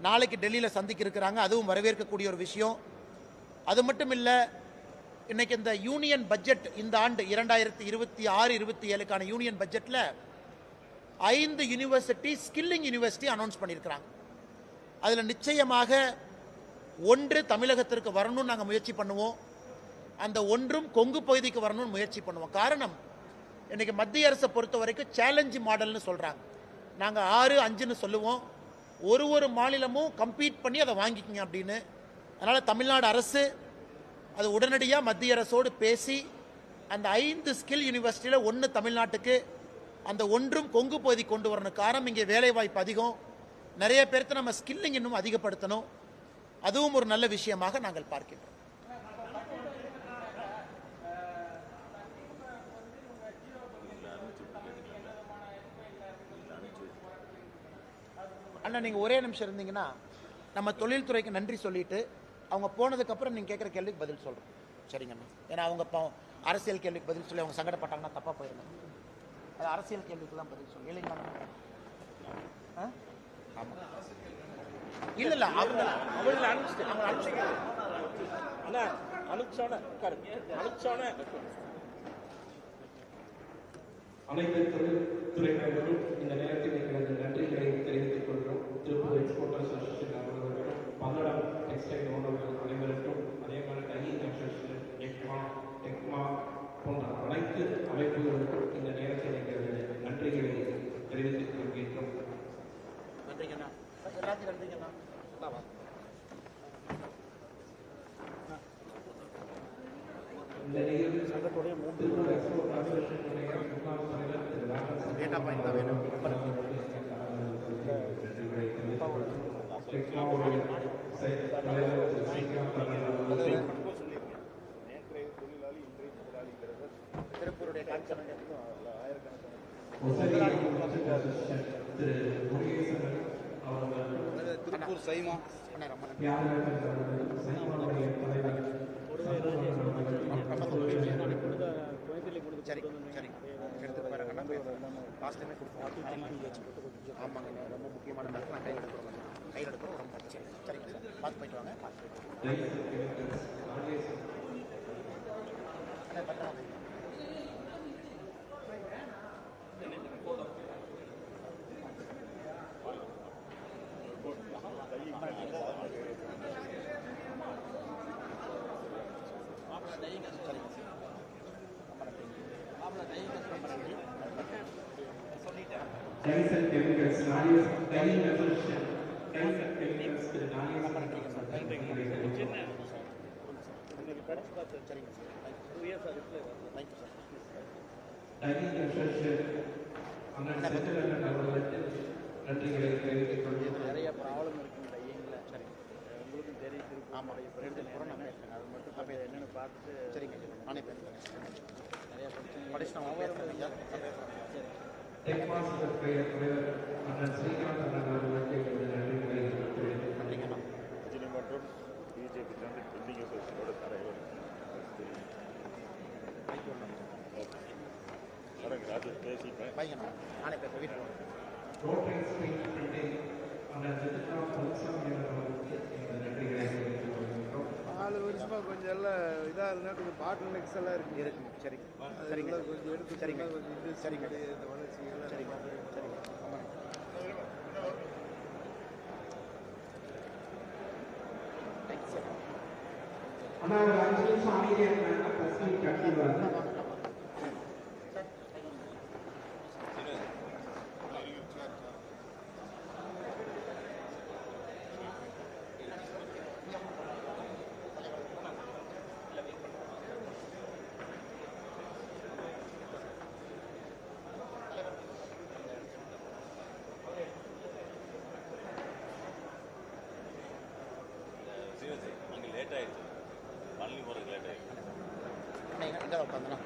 நாளைக்கு டெல்லியில் சந்திக்க இருக்கிறாங்க. அதுவும் வரவேற்கக்கூடிய ஒரு விஷயம். அது மட்டும் இல்லை, இன்னைக்கு இந்த யூனியன் பட்ஜெட் இந்த ஆண்டு 2026-27க்கான யூனியன் பட்ஜெட்டில் 5 யூனிவர்சிட்டி ஸ்கில்லிங் யூனிவர்சிட்டி அனௌன்ஸ் பண்ணியிருக்கிறாங்க. அதில் நிச்சயமாக 1 தமிழகத்திற்கு வரணும்னு நாங்கள் முயற்சி பண்ணுவோம். அந்த 1ம் கொங்கு பகுதிக்கு வரணும்னு முயற்சி பண்ணுவோம். காரணம், இன்னைக்கு மத்திய அரசை பொறுத்த வரைக்கும் சேலஞ்சு மாடல்னு சொல்கிறாங்க. நாங்கள் 6-5ன்னு சொல்லுவோம். ஒரு மாநிலமும் கம்பீட் பண்ணி அதை வாங்கிக்கிங்க அப்படின்னு. அதனால் தமிழ்நாடு அரசு அது உடனடியாக மத்திய அரசோடு பேசி அந்த 5 ஸ்கில் யூனிவர்சிட்டியில் 1 தமிழ்நாட்டுக்கு, அந்த 1ம் கொங்கு பகுதி கொண்டு வரணும். காரணம், இங்கே வேலை வாய்ப்பு அதிகம், நிறைய பேருக்கு நம்ம ஸ்கில்லிங் இன்னும் அதிகப்படுத்தணும். அதுவும் ஒரு நல்ல விஷயமாக நாங்கள் பார்க்கிறோம். அண்ணா, நீங்கள் ஒரே நிமிஷம் இருந்தீங்கன்னா நம்ம தொழில்துறைக்கு நன்றி சொல்லிட்டு அவங்க போனதுக்கப்புறம் நீங்கள் கேட்குற கேள்விக்கு பதில் சொல்கிறோம். சரிங்கண்ணா. ஏன்னா அவங்க அரசியல் கேள்விக்கு பதில் சொல்லி அவங்க சங்கடப்பட்டாங்கன்னா தப்பாக போயிருங்க. அது அரசியல் கேள்விக்கெல்லாம் பதில் சொல்லி இல்லைங்களா? ஆமாம். இல்லை அவங்க அனைத்து துறையினர்களும் இந்த நேரத்தில் எங்களது நன்றிகளை தெரிவித்துக் கொள்கிறோம். திருப்பூர் எக்ஸ்போர்ட்டர்ஸ் அசோசியேஷன் அவர்களுக்கும், பல்லடம் டெக்ஸ்டைல் ஓனர்கள் அனைவருக்கும், அதே மாதிரி டையிங் அசோசியேஷன், டெக்மா போன்ற அனைத்து அமைப்புகளுக்கும் இந்த நேரத்தில் எங்களது நன்றிகளை தெரிவித்துக் கொள்கின்றோம். நன்றிங்கண்ணா. இந்த நிகழ்வில் திருப்பூர் எக்ஸ்போர்ட் அசோசியேஷனுடைய முன்னாள் தலைவர் திரு டேட்டா பாயிண்ட் தான் வேணும். திருப்பூருடைய திருப்பூர் சைமா சரி சரிங்க, எடுத்து பாருங்கண்ணா. லாஸ்ட் டைமே கொடுப்போம். ஆமாங்க, ரொம்ப முக்கியமான நேரத்தில் நான் கையில் எடுக்கிறோம். ரொம்ப சரி சரிங்க சார், பார்த்து போயிட்டு வாங்க. பத்திரம் டைனிங் அசோசியேட் அண்ணன் செந்திலன் அவர்களுக்கு நன்றிகளை தெரிவித்துக் கொள்கிறேன். நிறைய ப்ராப்ளம் இருக்குங்க ஐயங்கள. சரி, உங்களுக்கும் தெரியும் திருப்பூர் பிரச்சனை நான் பேசுகிறேன். அது மட்டும் அப்போ என்னென்னு பார்த்துட்டு சரிங்க நானே பேசுகிறேன். நிறைய பிரச்சனை டெக் மாஸ்டர் தலைவர் அண்ணன் ஸ்ரீகாந்த் அண்ணன் அவர்களுக்கு எங்களுடைய நன்றிகளை தெரிவித்துக் ரஜினி மற்றும் பிஜேபி சேர்ந்து பில்டிங் அசோசியேட்டோட தலைவர் ராஜு பேசிட்டேன். நானே பேசுகிறேன் வீட்டுக்கு. ரோட்டரி ஸ்கிரீன் பிரிண்டிங் அண்ணன் ஜெதிகா பழனிசாமி அவர்களுக்கு எங்களுடைய நன்றிகளை தெரிவித்துக் கொள்கிறோம். 4 வருஷமா கொஞ்சம் எல்லாம் இதாக இருந்தால் கொஞ்சம் பாட்டில் நெக்ஸ் எல்லாம் இருக்கு. இருக்குங்க. சரிங்க. சரிங்க. கொஞ்சம் எடுத்து சரிங்க. கொஞ்சம் இன்ட்ரெஸ்ட் சரிங்க. இந்த வளர்ச்சிகள் சரிங்க. சரிங்க. அண்ணா ஒரு 5 நிமிஷம் அமைதியாக இருந்தாங்கன்னா ப்ரெஸ் மீட் கட்டிடுவாங்க. அங்கே லேட் ஆயிடுச்சு, பழனி போகிறதுக்கு லேட் ஆயிடுச்சு. எங்கே உட்காந்துண்ணா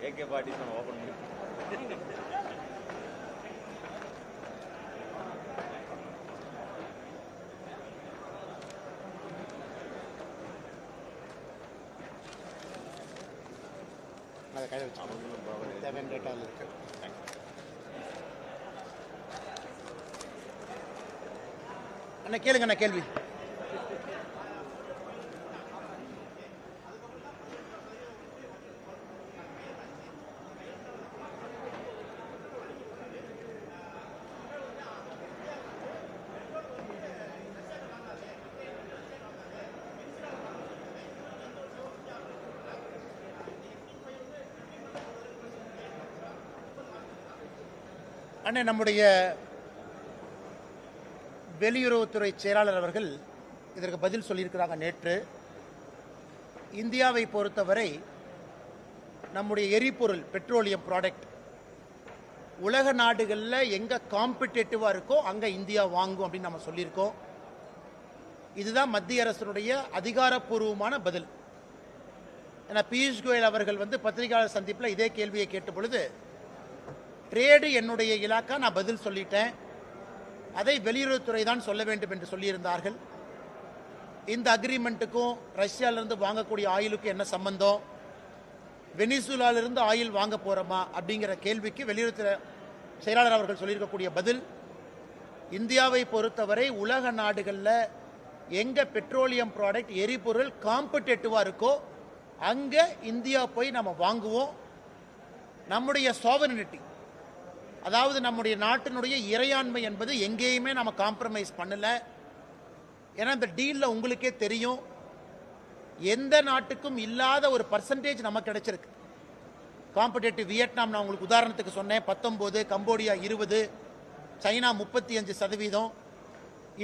ஏகே பார்ட்டி நம்ம ஓப்பன் பண்ணி அதை கையில் வச்சு தேவையான டேட்டா அதில் இருக்கு. அண்ணா கேளுங்க அண்ணா கேள்வி. அண்ணே, நம்முடைய வெளியுறவுத்துறை செயலாளர் அவர்கள் இதற்கு பதில் சொல்லியிருக்கிறாங்க. நேற்று இந்தியாவை பொறுத்தவரை நம்முடைய எரிபொருள் பெட்ரோலியம் ப்ராடக்ட் உலக நாடுகளில் எங்கே காம்படிட்டிவாக இருக்கோ அங்கே இந்தியா வாங்கும் அப்படின்னு நம்ம சொல்லியிருக்கோம். இதுதான் மத்திய அரசினுடைய அதிகாரப்பூர்வமான பதில். ஏன்னா பியூஷ் கோயல் அவர்கள் பத்திரிகையாளர் சந்திப்பில் இதே கேள்வியை கேட்ட பொழுது ட்ரேடு என்னுடைய இலாக்கா, நான் பதில் சொல்லிட்டேன், அதை வெளியுறவுத்துறை தான் சொல்ல வேண்டும் என்று சொல்லியிருந்தார்கள். இந்த அக்ரிமெண்ட்டுக்கும் ரஷ்யாவிலிருந்து வாங்கக்கூடிய ஆயிலுக்கும் என்ன சம்பந்தம், வெனிசுலாவிலிருந்து ஆயில் வாங்க போகிறோமா அப்படிங்கிற கேள்விக்கு வெளியுறவுத்துறை செயலாளர் அவர்கள் சொல்லியிருக்கக்கூடிய பதில், இந்தியாவை பொறுத்தவரை உலக நாடுகளில் எங்கே பெட்ரோலியம் ப்ராடக்ட் எரிபொருள் காம்படிட்டிவாக இருக்கோ அங்கே இந்தியா போய் நம்ம வாங்குவோம். நம்முடைய சாவரினிட்டி, அதாவது நம்முடைய நாட்டினுடைய இறையாண்மை என்பது எங்கேயுமே நம்ம காம்ப்ரமைஸ் பண்ணல. ஏன்னா இந்த டீலில் உங்களுக்கே தெரியும், எந்த நாட்டுக்கும் இல்லாத ஒரு பர்சன்டேஜ் நமக்கு கிடைச்சிருக்கு. காம்படிட்டிவ் வியட்நாம் நான் உங்களுக்கு உதாரணத்துக்கு சொன்னேன் 19, கம்போடியா 20, சைனா 35%,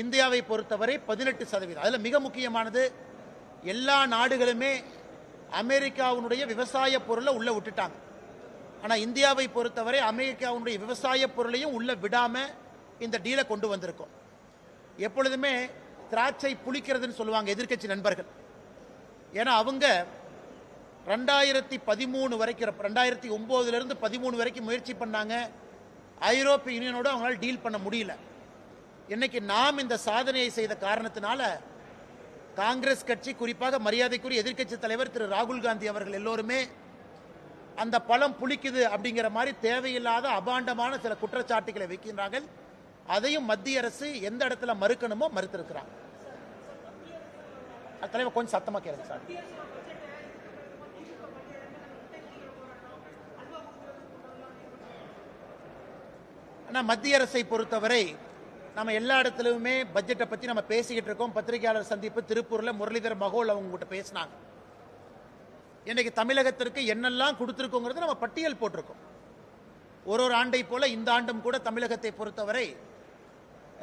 இந்தியாவை பொறுத்தவரை 18%. அதில் மிக முக்கியமானது, எல்லா நாடுகளுமே அமெரிக்காவுடைய விவசாய பொருளை உள்ள விட்டுட்டாங்க. ஆனால் இந்தியாவை பொறுத்தவரை அமெரிக்காவுடைய விவசாய பொருளையும் உள்ள விடாம இந்த டீலை கொண்டு வந்திருக்கோம். எப்பொழுதுமே திராட்சை புளிக்கிறதுன்னு சொல்லுவாங்க எதிர்க்கட்சி நண்பர்கள். ஏன்னா அவங்க 2013 வரைக்கும் 2009 13 வரைக்கும் முயற்சி பண்ணாங்க, ஐரோப்பிய யூனியனோடு அவங்களால டீல் பண்ண முடியல. இன்னைக்கு நாம் இந்த சாதனையை செய்த காரணத்தினால காங்கிரஸ் கட்சி, குறிப்பாக மரியாதைக்குரிய எதிர்க்கட்சி தலைவர் திரு ராகுல் காந்தி அவர்கள் எல்லோருமே அந்த பழம் புளிக்குது அப்படிங்கிற மாதிரி தேவையில்லாத அபாண்டமான சில குற்றச்சாட்டுகளை வைக்கின்றார்கள். அதையும் மத்திய அரசு எந்த இடத்துல மறுக்கணுமோ மறுத்திருக்கிறாங்க. தலைவர் கொஞ்சம் சத்தமா கேளுங்க சார். ஆனால் மத்திய அரசை பொறுத்தவரை நம்ம எல்லா இடத்துலையுமே பட்ஜெட்டை பற்றி நம்ம பேசிக்கிட்டு இருக்கோம். பத்திரிகையாளர் சந்திப்பு திருப்பூரில் முரளிதர் மகோல் அவங்க கிட்ட பேசினாங்க. இன்னைக்கு தமிழகத்திற்கு என்னெல்லாம் கொடுத்துருக்கோங்கிறது நம்ம பட்டியல் போட்டிருக்கோம். ஒரு ஆண்டை போல இந்த ஆண்டும் கூட தமிழகத்தை பொறுத்தவரை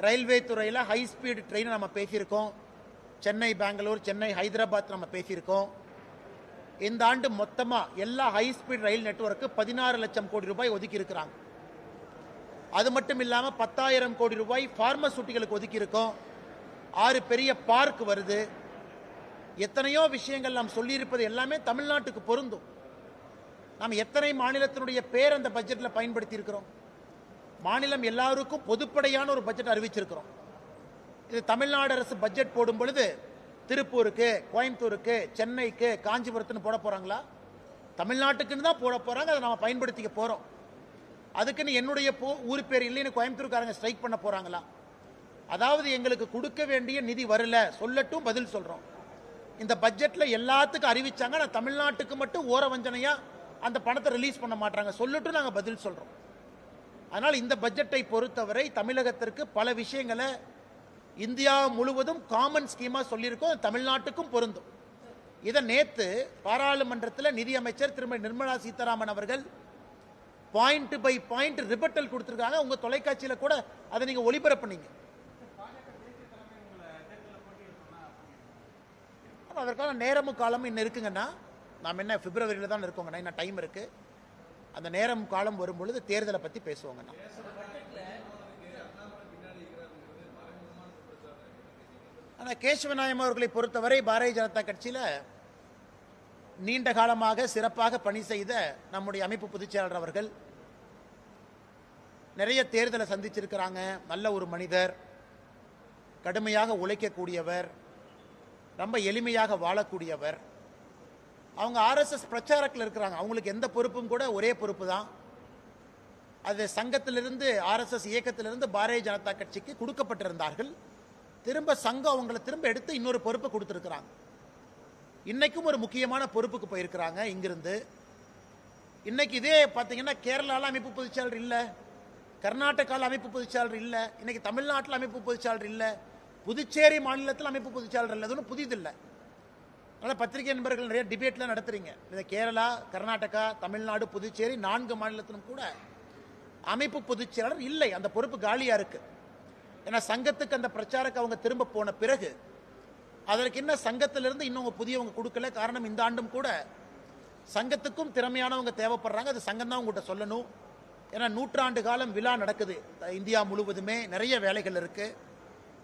ரயில்வே துறையில் ஹை ஸ்பீடு ட்ரெயினை நம்ம பேசியிருக்கோம். சென்னை பெங்களூர், சென்னை ஹைதராபாத் நம்ம பேசியிருக்கோம். இந்த ஆண்டு மொத்தமாக எல்லா ஹை ஸ்பீட் ரயில் நெட்வொர்க்கு 16 லட்சம் கோடி ரூபாய் ஒதுக்கி இருக்கிறாங்க. அது மட்டும் இல்லாமல் 10,000 கோடி ரூபாய் பார்மசூட்டிகளுக்கு ஒதுக்கி இருக்கோம். 6 பெரிய பார்க் வருது. எத்தனையோ விஷயங்கள் நாம் சொல்லியிருப்பது எல்லாமே தமிழ்நாட்டுக்கு பொருந்தும். நாம் எத்தனை மாநிலத்தினுடைய பேர் அந்த பட்ஜெட்டில் பயன்படுத்தி இருக்கிறோம். மாநிலம் எல்லாருக்கும் பொதுப்படையான ஒரு பட்ஜெட் அறிவிச்சிருக்கிறோம். இது தமிழ்நாடு அரசு பட்ஜெட் போடும் பொழுது திருப்பூருக்கு, கோயம்புத்தூருக்கு, சென்னைக்கு, காஞ்சிபுரத்துன்னு போட போறாங்களா? தமிழ்நாட்டுக்குன்னு தான் போட போறாங்க. அதை நம்ம பயன்படுத்திக்க போறோம். அதுக்குன்னு என்னுடைய ஊர் பேர் இல்லைன்னு கோயம்புத்தூர்காரங்க ஸ்ட்ரைக் பண்ண போறாங்களா? அதாவது எங்களுக்கு கொடுக்க வேண்டிய நிதி வரல, சொல்லட்டும், பதில் சொல்றோம். இந்த பட்ஜெட்ல எல்லாத்துக்கும் அறிவிச்சாங்க. நான் தமிழ்நாட்டுக்கு மட்டும் ஓர வஞ்சனையா அந்த பணத்தை ரிலீஸ் பண்ண மாட்டாங்க, சொல்லட்டும், நாங்கள் பதில் சொல்றோம். அதனால் இந்த பட்ஜெட்டை பொறுத்தவரை தமிழகத்திற்கு பல விஷயங்களை இந்தியா முழுவதும் காமன் ஸ்கீமா சொல்லியிருக்கோம். தமிழ்நாட்டுக்கும் பொருந்தும். இதை நேத்து பாராளுமன்றத்தில் நிதியமைச்சர் திருமதி நிர்மலா சீதாராமன் அவர்கள் பாயிண்ட் பை பாயிண்ட் ரிபட்டல் கொடுத்திருக்காங்க. உங்க தொலைக்காட்சியில கூட அதை நீங்க ஒளிபரப்புனீங்க. அதற்கான நேரமும் காலமும் இன்னும் இருக்குங்கன்னா, நாம் என்ன பிப்ரவரியில தான் இருக்கோங்கண்ணா, இன்னும் டைம் இருக்கு. அந்த நேரம் காலம் வரும் பொழுது தேர்தலை பத்தி பேசுவோங்கண்ணா. ஆனால் கேசவநாயம் அவர்களை பொறுத்தவரை பாரதிய ஜனதா கட்சியில் நீண்ட காலமாக சிறப்பாக பணி செய்த நம்முடைய அமைப்பு பொதுச்செயலாளர் அவர்கள் நிறைய தேர்தலை சந்திச்சிருக்கிறாங்க. நல்ல ஒரு மனிதர், கடுமையாக உழைக்கக்கூடியவர், ரொம்ப எளிமையாக வாழக்கூடியவர். அவங்க ஆர்எஸ்எஸ் பிரச்சாரத்தில் இருக்கிறாங்க. அவங்களுக்கு எந்த பொறுப்பும் கூட ஒரே பொறுப்பு தான். அது சங்கத்திலிருந்து, ஆர்எஸ்எஸ் இயக்கத்திலிருந்து பாரதிய ஜனதா கட்சிக்கு கொடுக்கப்பட்டிருந்தார்கள். திரும்ப சங்கம் அவங்களை திரும்ப எடுத்து இன்னொரு பொறுப்பை கொடுத்துருக்கிறாங்க. இன்னைக்கும் ஒரு முக்கியமான பொறுப்புக்கு போயிருக்கிறாங்க இங்கிருந்து. இன்னைக்கு இதே பார்த்தீங்கன்னா கேரளாவில் அமைப்பு பொதுச்செயலாளர் இல்லை, கர்நாடகாவில் அமைப்பு பொதுச்செயலாளர் இல்லை, இன்னைக்கு தமிழ்நாட்டில் அமைப்பு பொதுச்செயலாளர் இல்லை, புதுச்சேரி மாநிலத்தில் அமைப்பு பொதுச்செயலாளர் இல்லை. அதுவும் புதிதில்லை. அதனால் பத்திரிகை நண்பர்கள் நிறைய டிபேட்லாம் நடத்துறீங்க. இந்த கேரளா, கர்நாடகா, தமிழ்நாடு, புதுச்சேரி 4 மாநிலத்திலும் கூட அமைப்பு பொதுச்செயலாளர் இல்லை. அந்த பொறுப்பு காலியா இருக்கு. ஏன்னா சங்கத்துக்கு அந்த பிரச்சாரக்கு அவங்க திரும்ப போன பிறகு அதற்கு என்ன சங்கத்திலிருந்து இன்னும் புதியவங்க கொடுக்கல. காரணம், இந்த ஆண்டும் கூட சங்கத்துக்கும் திறமையானவங்க தேவைப்படுறாங்க. அது சங்கம் தான் உங்கள்கிட்ட சொல்லணும். ஏன்னா 100 ஆண்டு காலம் விழா நடக்குது இந்தியா முழுவதுமே, நிறைய வேலைகள் இருக்கு.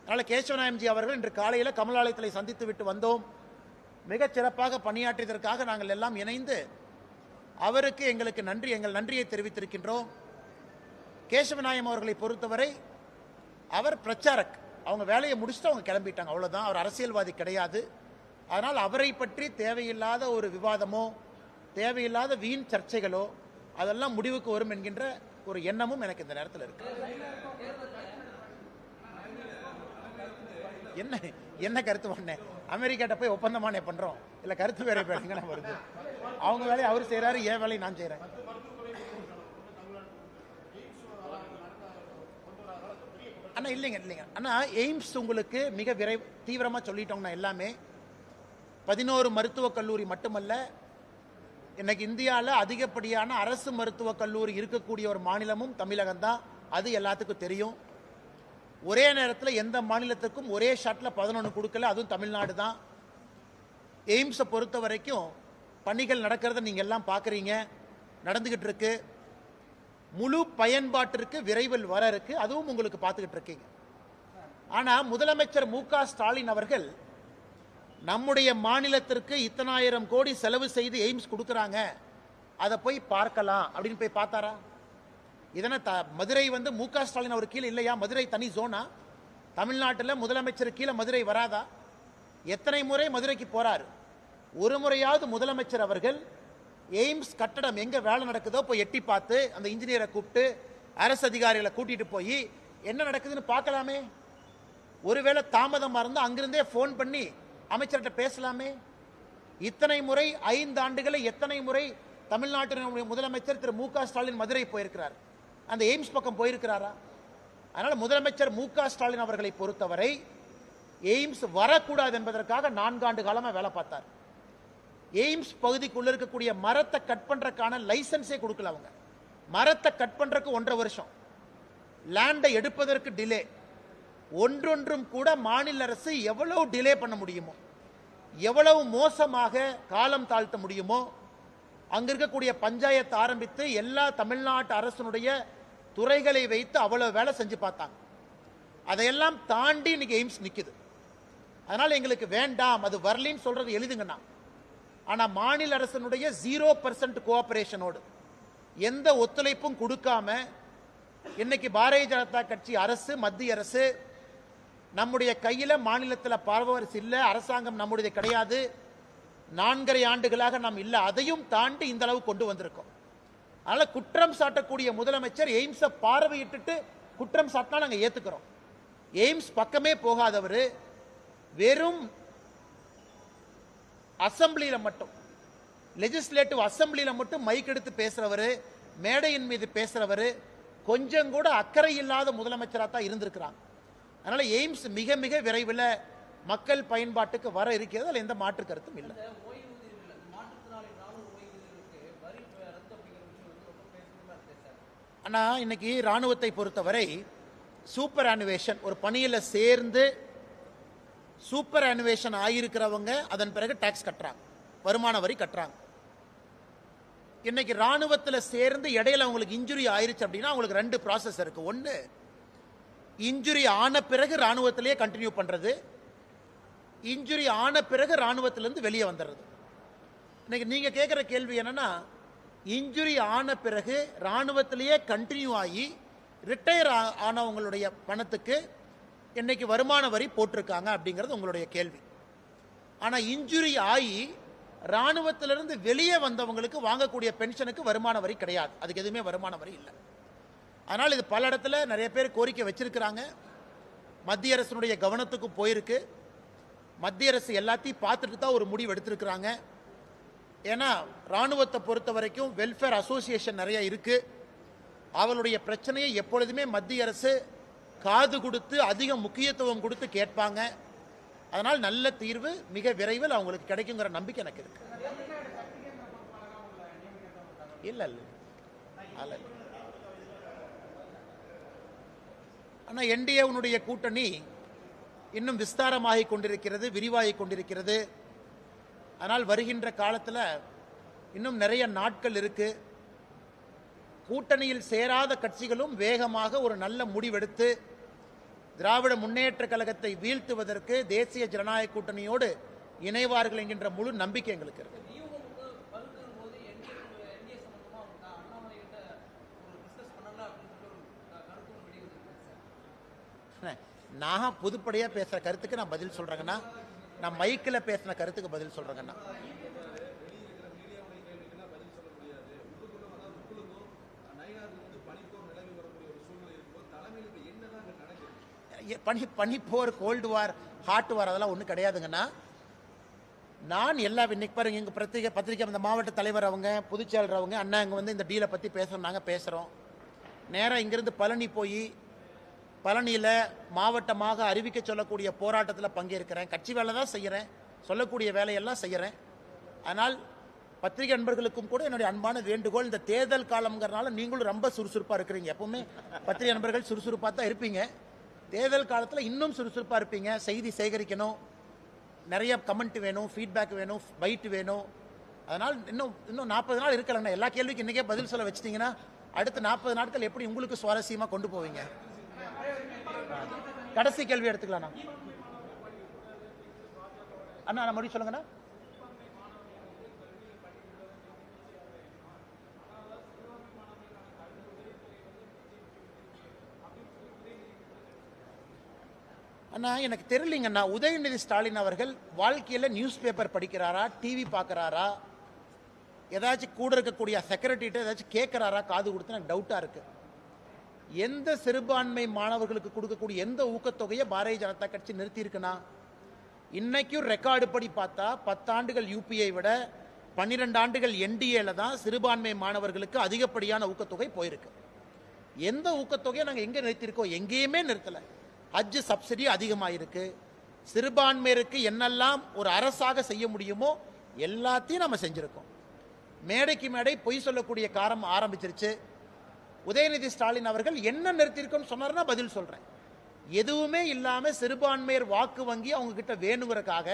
அதனால கேசவநாயம்ஜி அவர்கள் இன்று காலையில் கமலாலயத்தில் சந்தித்து விட்டு வந்தோம். மிகச் சிறப்பாக பணியாற்றியதற்காக நாங்கள் எல்லாம் இணைந்து அவருக்கு எங்கள் நன்றியை தெரிவித்திருக்கின்றோம். கேசவநாயம் அவர்களை பொறுத்தவரை அவர் பிரச்சாரக், அவங்க வேலையை முடிச்சுட்டு அவங்க கிளம்பிட்டாங்க, அவ்வளவுதான். அவர் அரசியல்வாதி கிடையாது. அதனால் அவரை பற்றி தேவையில்லாத ஒரு விவாதமோ தேவையில்லாத வீண் சர்ச்சைகளோ அதெல்லாம் முடிவுக்கு வரும் என்கின்ற ஒரு எண்ணமும் எனக்கு இந்த நேரத்தில் இருக்கு. என்ன கருத்து பண்ண அமெரிக்காட்ட போய் ஒப்பந்தமானே பண்றோம் இல்ல, கருத்து வேற பேருங்க வருது. அவங்க வேலையை அவர் செய்யறாரு, என் வேலையை நான் செய்யறேன். அண்ணா இல்லைங்க அண்ணா, எய்ம்ஸ் உங்களுக்கு மிக தீவிரமா சொல்லிட்டோம்னா எல்லாமே 11 மருத்துவக் கல்லூரி மட்டுமல்ல, இன்னைக்கு இந்தியாவில் அதிகப்படியான அரசு மருத்துவக் கல்லூரி இருக்கக்கூடிய ஒரு மாநிலமும் தமிழகம் தான். அது எல்லாத்துக்கும் தெரியும். ஒரே நேரத்தில் எந்த மாநிலத்துக்கும் ஒரே ஷாட்டில் 11 கொடுக்கல, அதுவும் தமிழ்நாடு தான். எய்ம்ஸை பொறுத்த வரைக்கும் பணிகள் நடக்கிறத நீங்கள் எல்லாம் பார்க்குறீங்க, நடந்துகிட்டு இருக்கு. முழு பயன்பாட்டிற்கு விரைவில் வர இருக்கு, அதுவும் உங்களுக்கு பார்த்துக்கிட்டு இருக்கீங்க. ஆனால் முதலமைச்சர் மு.க. ஸ்டாலின் அவர்கள் நம்முடைய மாநிலத்திற்கு இத்தனாயிரம் கோடி செலவு செய்து எய்ம்ஸ் கொடுக்குறாங்க, அதை போய் பார்க்கலாம் அப்படின்னு போய் பார்த்தாரா? இதனை மதுரை மு.க. ஸ்டாலின் அவர் கீழே இல்லையா? மதுரை தனி ஜோனா? தமிழ்நாட்டில் முதலமைச்சர் கீழே மதுரை வராதா? எத்தனை முறை மதுரைக்கு போறாரு? ஒரு முறையாவது முதலமைச்சர் அவர்கள் எய்ம்ஸ் கட்டடம் எங்க வேலை நடக்குதோ போய் எட்டி பார்த்து அந்த இன்ஜினியரை கூப்பிட்டு அரசு அதிகாரிகளை கூட்டிட்டு போய் என்ன நடக்குதுன்னு பார்க்கலாமே? ஒருவேளை தாமதமா இருந்தா அங்கிருந்தே போன் பண்ணி அமைச்சர்கிட்ட பேசலாமே? இத்தனை முறை 5 ஆண்டுகளை எத்தனை முறை தமிழ்நாட்டினுடைய முதலமைச்சர் திரு மு.க. ஸ்டாலின் மதுரை போயிருக்கிறார், அந்த எய்ம்ஸ் பக்கம் போயிருக்கிறாரா? அதனால முதலமைச்சர் மு.க. ஸ்டாலின் அவர்களை பொறுத்தவரை எய்ம்ஸ் வரக்கூடாது என்பதற்காக 4 ஆண்டு காலமா வேலை பார்த்தார். எய்ம்ஸ் பகுதிக்குள்ள இருக்கக்கூடிய மரத்தை கட் பண்றதுக்கான லைசன்ஸே கொடுக்கல. அவங்க மரத்தை கட் பண்றதுக்கு 1.5 வருஷம், லேண்டை எடுப்பதற்கு டிலே, ஒன்றொன்றும் கூட மாநில அரசு எவ்வளவு டிலே பண்ண முடியுமோ, எவ்வளவு மோசமாக காலம் தாழ்த்த முடியுமோ, அங்க இருக்கக்கூடிய பஞ்சாயத்து ஆரம்பித்து எல்லா தமிழ்நாட்டு அரசனுடைய துறைகளை வைத்து அவ்வளவு வேலை செஞ்சு பார்த்தாங்க. அதையெல்லாம் தாண்டி இன்னைக்கு எய்ம்ஸ் நிக்குது. அதனால எங்களுக்கு வேண்டாம், அது வரலின்னு சொல்றது எழுதுங்கண்ணா. ஆனா மாநில அரசனுடைய 0% கோஆபரேஷனோடு, எந்த ஒத்துழைப்பும் கொடுக்காம இன்னைக்கு பாரதிய ஜனதா கட்சி அரசு, மத்திய அரசு நம்முடைய கையில மாநிலத்தில் பார்வரசு இல்ல, அரசாங்கம் நம்முடைய கிடையாது, 4.5 ஆண்டுகளாக நாம் இல்ல, அதையும் தாண்டி இந்த அளவு கொண்டு வந்திருக்கோம். அதனால குற்றம் சாட்டக்கூடிய முதலமைச்சர் எய்ம்ஸை பார்வையிட்டு குற்றம் சாட்டினா நாங்கள் ஏத்துக்கிறோம். எய்ம்ஸ் பக்கமே போகாதவர், வெறும் அசம்பிளியில மட்டும், லெஜிஸ்லேட்டிவ் அசம்பிளியில மட்டும் மைக் எடுத்து பேசுறவர், மேடையின் மீது பேசுறவர், கொஞ்சம் கூட அக்கறை இல்லாத முதலமைச்சராக தான் இருந்திருக்கிறாங்க. அதனால எய்ம்ஸ் மிக மிக விரைவில் மக்கள் பயன்பாட்டுக்கு வர இருக்கிறது, அதில் எந்த மாற்று கருத்தும் இல்லை. ஆனா இன்னைக்கு ராணுவத்தை பொறுத்தவரை சூப்பர் அனுவேஷன், ஒரு பணியில சேர்ந்து சூப்பர் அனுவேஷன் ஆகியிருக்கிறவங்க அதன் பிறகு டாக்ஸ் கட்டுறாங்க, வருமான வரி கட்டுறாங்க. இன்னைக்கு ராணுவத்தில் சேர்ந்து இடையில அவங்களுக்கு இன்ஜுரி ஆயிருச்சு அப்படின்னா அவங்களுக்கு 2 ப்ராசஸ் இருக்கு. ஒன்று, இன்ஜுரி ஆன பிறகு ராணுவத்திலேயே கண்டினியூ பண்றது, இன்ஜுரி ஆன பிறகு ராணுவத்திலிருந்து வெளியே வந்துடுறது. இன்னைக்கு நீங்க கேட்கிற கேள்வி என்னன்னா, இன்ஜுரி ஆன பிறகு ராணுவத்திலேயே கண்டினியூ ஆகி ரிட்டையர் ஆனவங்களுடைய பணத்துக்கு இன்னைக்கு வருமான வரி போட்டிருக்காங்க அப்படிங்கிறது உங்களுடைய கேள்வி. ஆனா இன்ஜுரி ஆகி ராணுவத்திலிருந்து வெளியே வந்தவங்களுக்கு வாங்கக்கூடிய பென்ஷனுக்கு வருமான வரி கிடையாது, அதுக்கு எதுவுமே வருமான வரி இல்லை. அதனால் இது பல இடத்துல நிறைய பேர் கோரிக்கை வச்சிருக்கிறாங்க, மத்திய அரசினுடைய கவனத்துக்கு போயிருக்கு. மத்திய அரசு எல்லாத்தையும் பார்த்துட்டு தான் ஒரு முடிவு எடுத்திருக்கிறாங்க. ஏன்னா ராணுவத்தை பொறுத்த வரைக்கும் வெல்ஃபேர் அசோசியேஷன் நிறைய இருக்கு, அவளுடைய பிரச்சனையை எப்பொழுதுமே மத்திய அரசு காது கொடுத்து அதிக முக்கியத்துவம் கொடுத்து கேட்பாங்க. அதனால் நல்ல தீர்வு மிக விரைவில் அவங்களுக்கு கிடைக்குங்கிற நம்பிக்கை எனக்கு இருக்கு. இல்ல இல்ல, ஆனா என்டிஏவுடைய கூட்டணி இன்னும் விஸ்தாரமாகிக் கொண்டிருக்கிறது, விரிவாகிக் கொண்டிருக்கிறது. ஆனால் வருகின்ற காலத்தில் இன்னும் நிறைய நாட்கள் இருக்கு. கூட்டணியில் சேராத கட்சிகளும் வேகமாக ஒரு நல்ல முடிவெடுத்து திராவிட முன்னேற்ற கழகத்தை வீழ்த்துவதற்கு தேசிய ஜனநாயக கூட்டணியோடு இணைவார்கள் என்கின்ற முழு நம்பிக்கை எங்களுக்கு இருக்கு. நான் பொதுப்படையா பேசுற கருத்துக்கு நான் பதில் சொல்றேங்கண்ணா, நான் மைக்கில் பேசின கருத்துக்கு பதில் சொல்றேங்கண்ணா. பனிப்போர், கோல்டு வார், ஹாட் வார் அதெல்லாம் ஒன்றும் கிடையாதுங்கண்ணா. நான் எல்லா இன்னைக்கு பாருங்க, எங்கள் பத்திரிகை அந்த மாவட்ட தலைவர் அவங்க, பொதுச்செயலர் அவங்க, அண்ணா இங்கே வந்து இந்த டீலை பற்றி பேசுகிறோம், நாங்கள் பேசுகிறோம். நேராக இங்கிருந்து பழனி போய் பழனியில் மாவட்டமாக அறிவிக்க சொல்லக்கூடிய போராட்டத்தில் பங்கேற்கிறேன். கட்சி வேலை தான் செய்கிறேன், சொல்லக்கூடிய வேலையெல்லாம் செய்கிறேன். ஆனால் பத்திரிகை நண்பர்களுக்கும் கூட என்னுடைய அன்பான வேண்டுகோள், இந்த தேர்தல் காலம்ங்கிறனால நீங்களும் ரொம்ப சுறுசுறுப்பாக இருக்கிறீங்க. எப்பவுமே பத்திரிகை நண்பர்கள் சுறுசுறுப்பாக தான் இருப்பீங்க. தேர்தல் காலத்தில் இன்னும் சுறுசுறுப்பாக இருப்பீங்க. செய்தி சேகரிக்கணும், நிறைய கமெண்ட் வேணும், ஃபீட்பேக் வேணும், பைட் வேணும். அதனால் இன்னும் 40 நாள் இருக்கலண்ணா. எல்லா கேள்விக்கும் இன்றைக்கே பதில் சொல்ல வச்சிட்டிங்கன்னா அடுத்த 40 நாட்கள் எப்படி உங்களுக்கு சுவாரஸ்யமாக கொண்டு போவீங்க? கடைசி கேள்வி எடுத்துக்கலாம்ண்ணா. அண்ணா நான் மறுபடியும் சொல்லுங்கண்ணா. அண்ணா எனக்கு தெரியலீங்கண்ணா, உதயநிதி ஸ்டாலின் அவர்கள் வாழ்க்கையில் நியூஸ் பேப்பர் படிக்கிறாரா, டிவி பார்க்குறாரா, ஏதாச்சும் கூட இருக்கக்கூடிய செக்ரட்டரிட்ட ஏதாச்சும் கேட்குறாரா காது கொடுத்து எனக்கு டவுட்டாக இருக்குது. எந்த சிறுபான்மை மாணவர்களுக்கு கொடுக்கக்கூடிய எந்த ஊக்கத்தொகையை பாரதிய ஜனதா கட்சி நிறுத்தியிருக்குன்னா, இன்னைக்கும் ரெக்கார்டு படி பார்த்தா 10 ஆண்டுகள் யூபிஐ விட 12 ஆண்டுகள் என்டிஏல தான் சிறுபான்மை மாணவர்களுக்கு அதிகப்படியான ஊக்கத்தொகை போயிருக்கு. எந்த ஊக்கத்தொகையை நாங்கள் எங்கே நிறுத்தியிருக்கோம்? எங்கேயுமே நிறுத்தலை. ஹஜ் சப்சிடி அதிகமாயிருக்கு. சிறுபான்மையருக்கு என்னெல்லாம் ஒரு அரசாக செய்ய முடியுமோ எல்லாத்தையும் நம்ம செஞ்சிருக்கோம். மேடைக்கு மேடை பொய் சொல்லக்கூடிய காரம் ஆரம்பிச்சிருச்சு. உதயநிதி ஸ்டாலின் அவர்கள் என்ன நிறுத்தியிருக்கோன்னு சொன்னார்னா பதில் சொல்றேன். எதுவுமே இல்லாம சிறுபான்மையர் வாக்கு வங்கி அவங்க கிட்ட வேணுங்கிறதுக்காக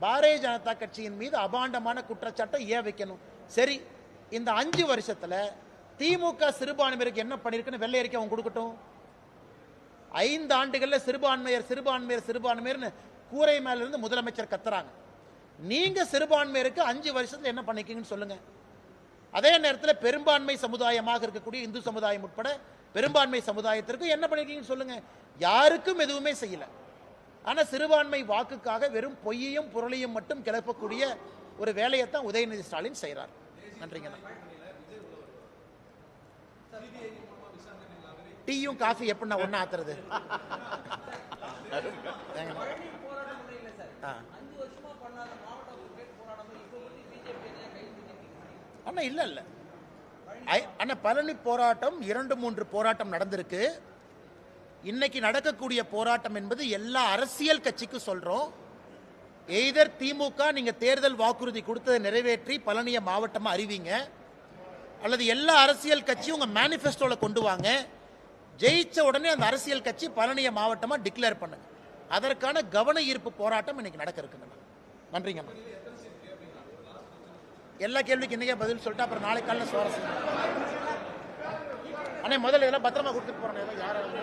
பாரதிய ஜனதா கட்சியின் மீது அபாண்டமான குற்றச்சாட்டை ஏன் வைக்கணும்? சரி, இந்த 5 வருஷத்துல திமுக சிறுபான்மையருக்கு என்ன பண்ணிருக்குன்னு வெள்ளை அறிக்கை அவங்க கொடுக்கட்டும். 5 ஆண்டுகள்ல சிறுபான்மையர் சிறுபான்மையர் சிறுபான்மையர்னு கூரை மேல இருந்து முதலமைச்சர் கத்துறாங்க. நீங்க சிறுபான்மையருக்கு 5 வருஷத்துல என்ன பண்ணிருக்கீங்கன்னு சொல்லுங்க. அதே நேரத்தில் பெரும்பான்மை சமுதாயமாக இருக்கக்கூடிய இந்து சமுதாயம் உட்பட பெரும்பான்மை சமுதாயத்திற்கு என்ன பண்ணிருக்கீங்கன்னு சொல்லுங்க. யாருக்கும் எதுவுமே செய்யல. ஆனா சிறுபான்மை வாக்குக்காக வெறும் பொய்யையும் புரளியும் மட்டும் கிளப்பக்கூடிய ஒரு வேலையைத்தான் உதயநிதி ஸ்டாலின் செய்யறார். நன்றிங்க. டீயும் காஃபி எப்படி நான் ஒண்ணா ஆத்துறது? அண்ணா இல்ல இல்ல அண்ணா, பழனி போராட்டம் 2-3 போராட்டம் நடந்திருக்கு. இன்னைக்கு நடக்கக்கூடிய போராட்டம் என்பது எல்லா அரசியல் கட்சிக்கும் சொல்றோம். எய்தர் திமுக நீங்க தேர்தல் வாக்குறுதி கொடுத்ததை நிறைவேற்றி பழனிய மாவட்டமா அறிவிங்க, அல்லது எல்லா அரசியல் கட்சியும் உங்க மேனிஃபெஸ்டோல கொண்டு வாங்க. ஜெயிச்ச உடனே அந்த அரசியல் கட்சி பழனிய மாவட்டமா டிக்ளேர் பண்ணுங்க. அதற்கான கவன ஈர்ப்பு போராட்டம் இன்னைக்கு நடக்க இருக்குங்க. நன்றிங்க. எல்லா கேள்விக்கு இன்னைக்கே பதில் சொல்லிட்டு அப்புறம் நாளை காலையில் சுவாரஸ்யம். அண்ணே முதல்ல இதெல்லாம் பத்திரமா கொடுத்துட்டு போறேன். யாரும்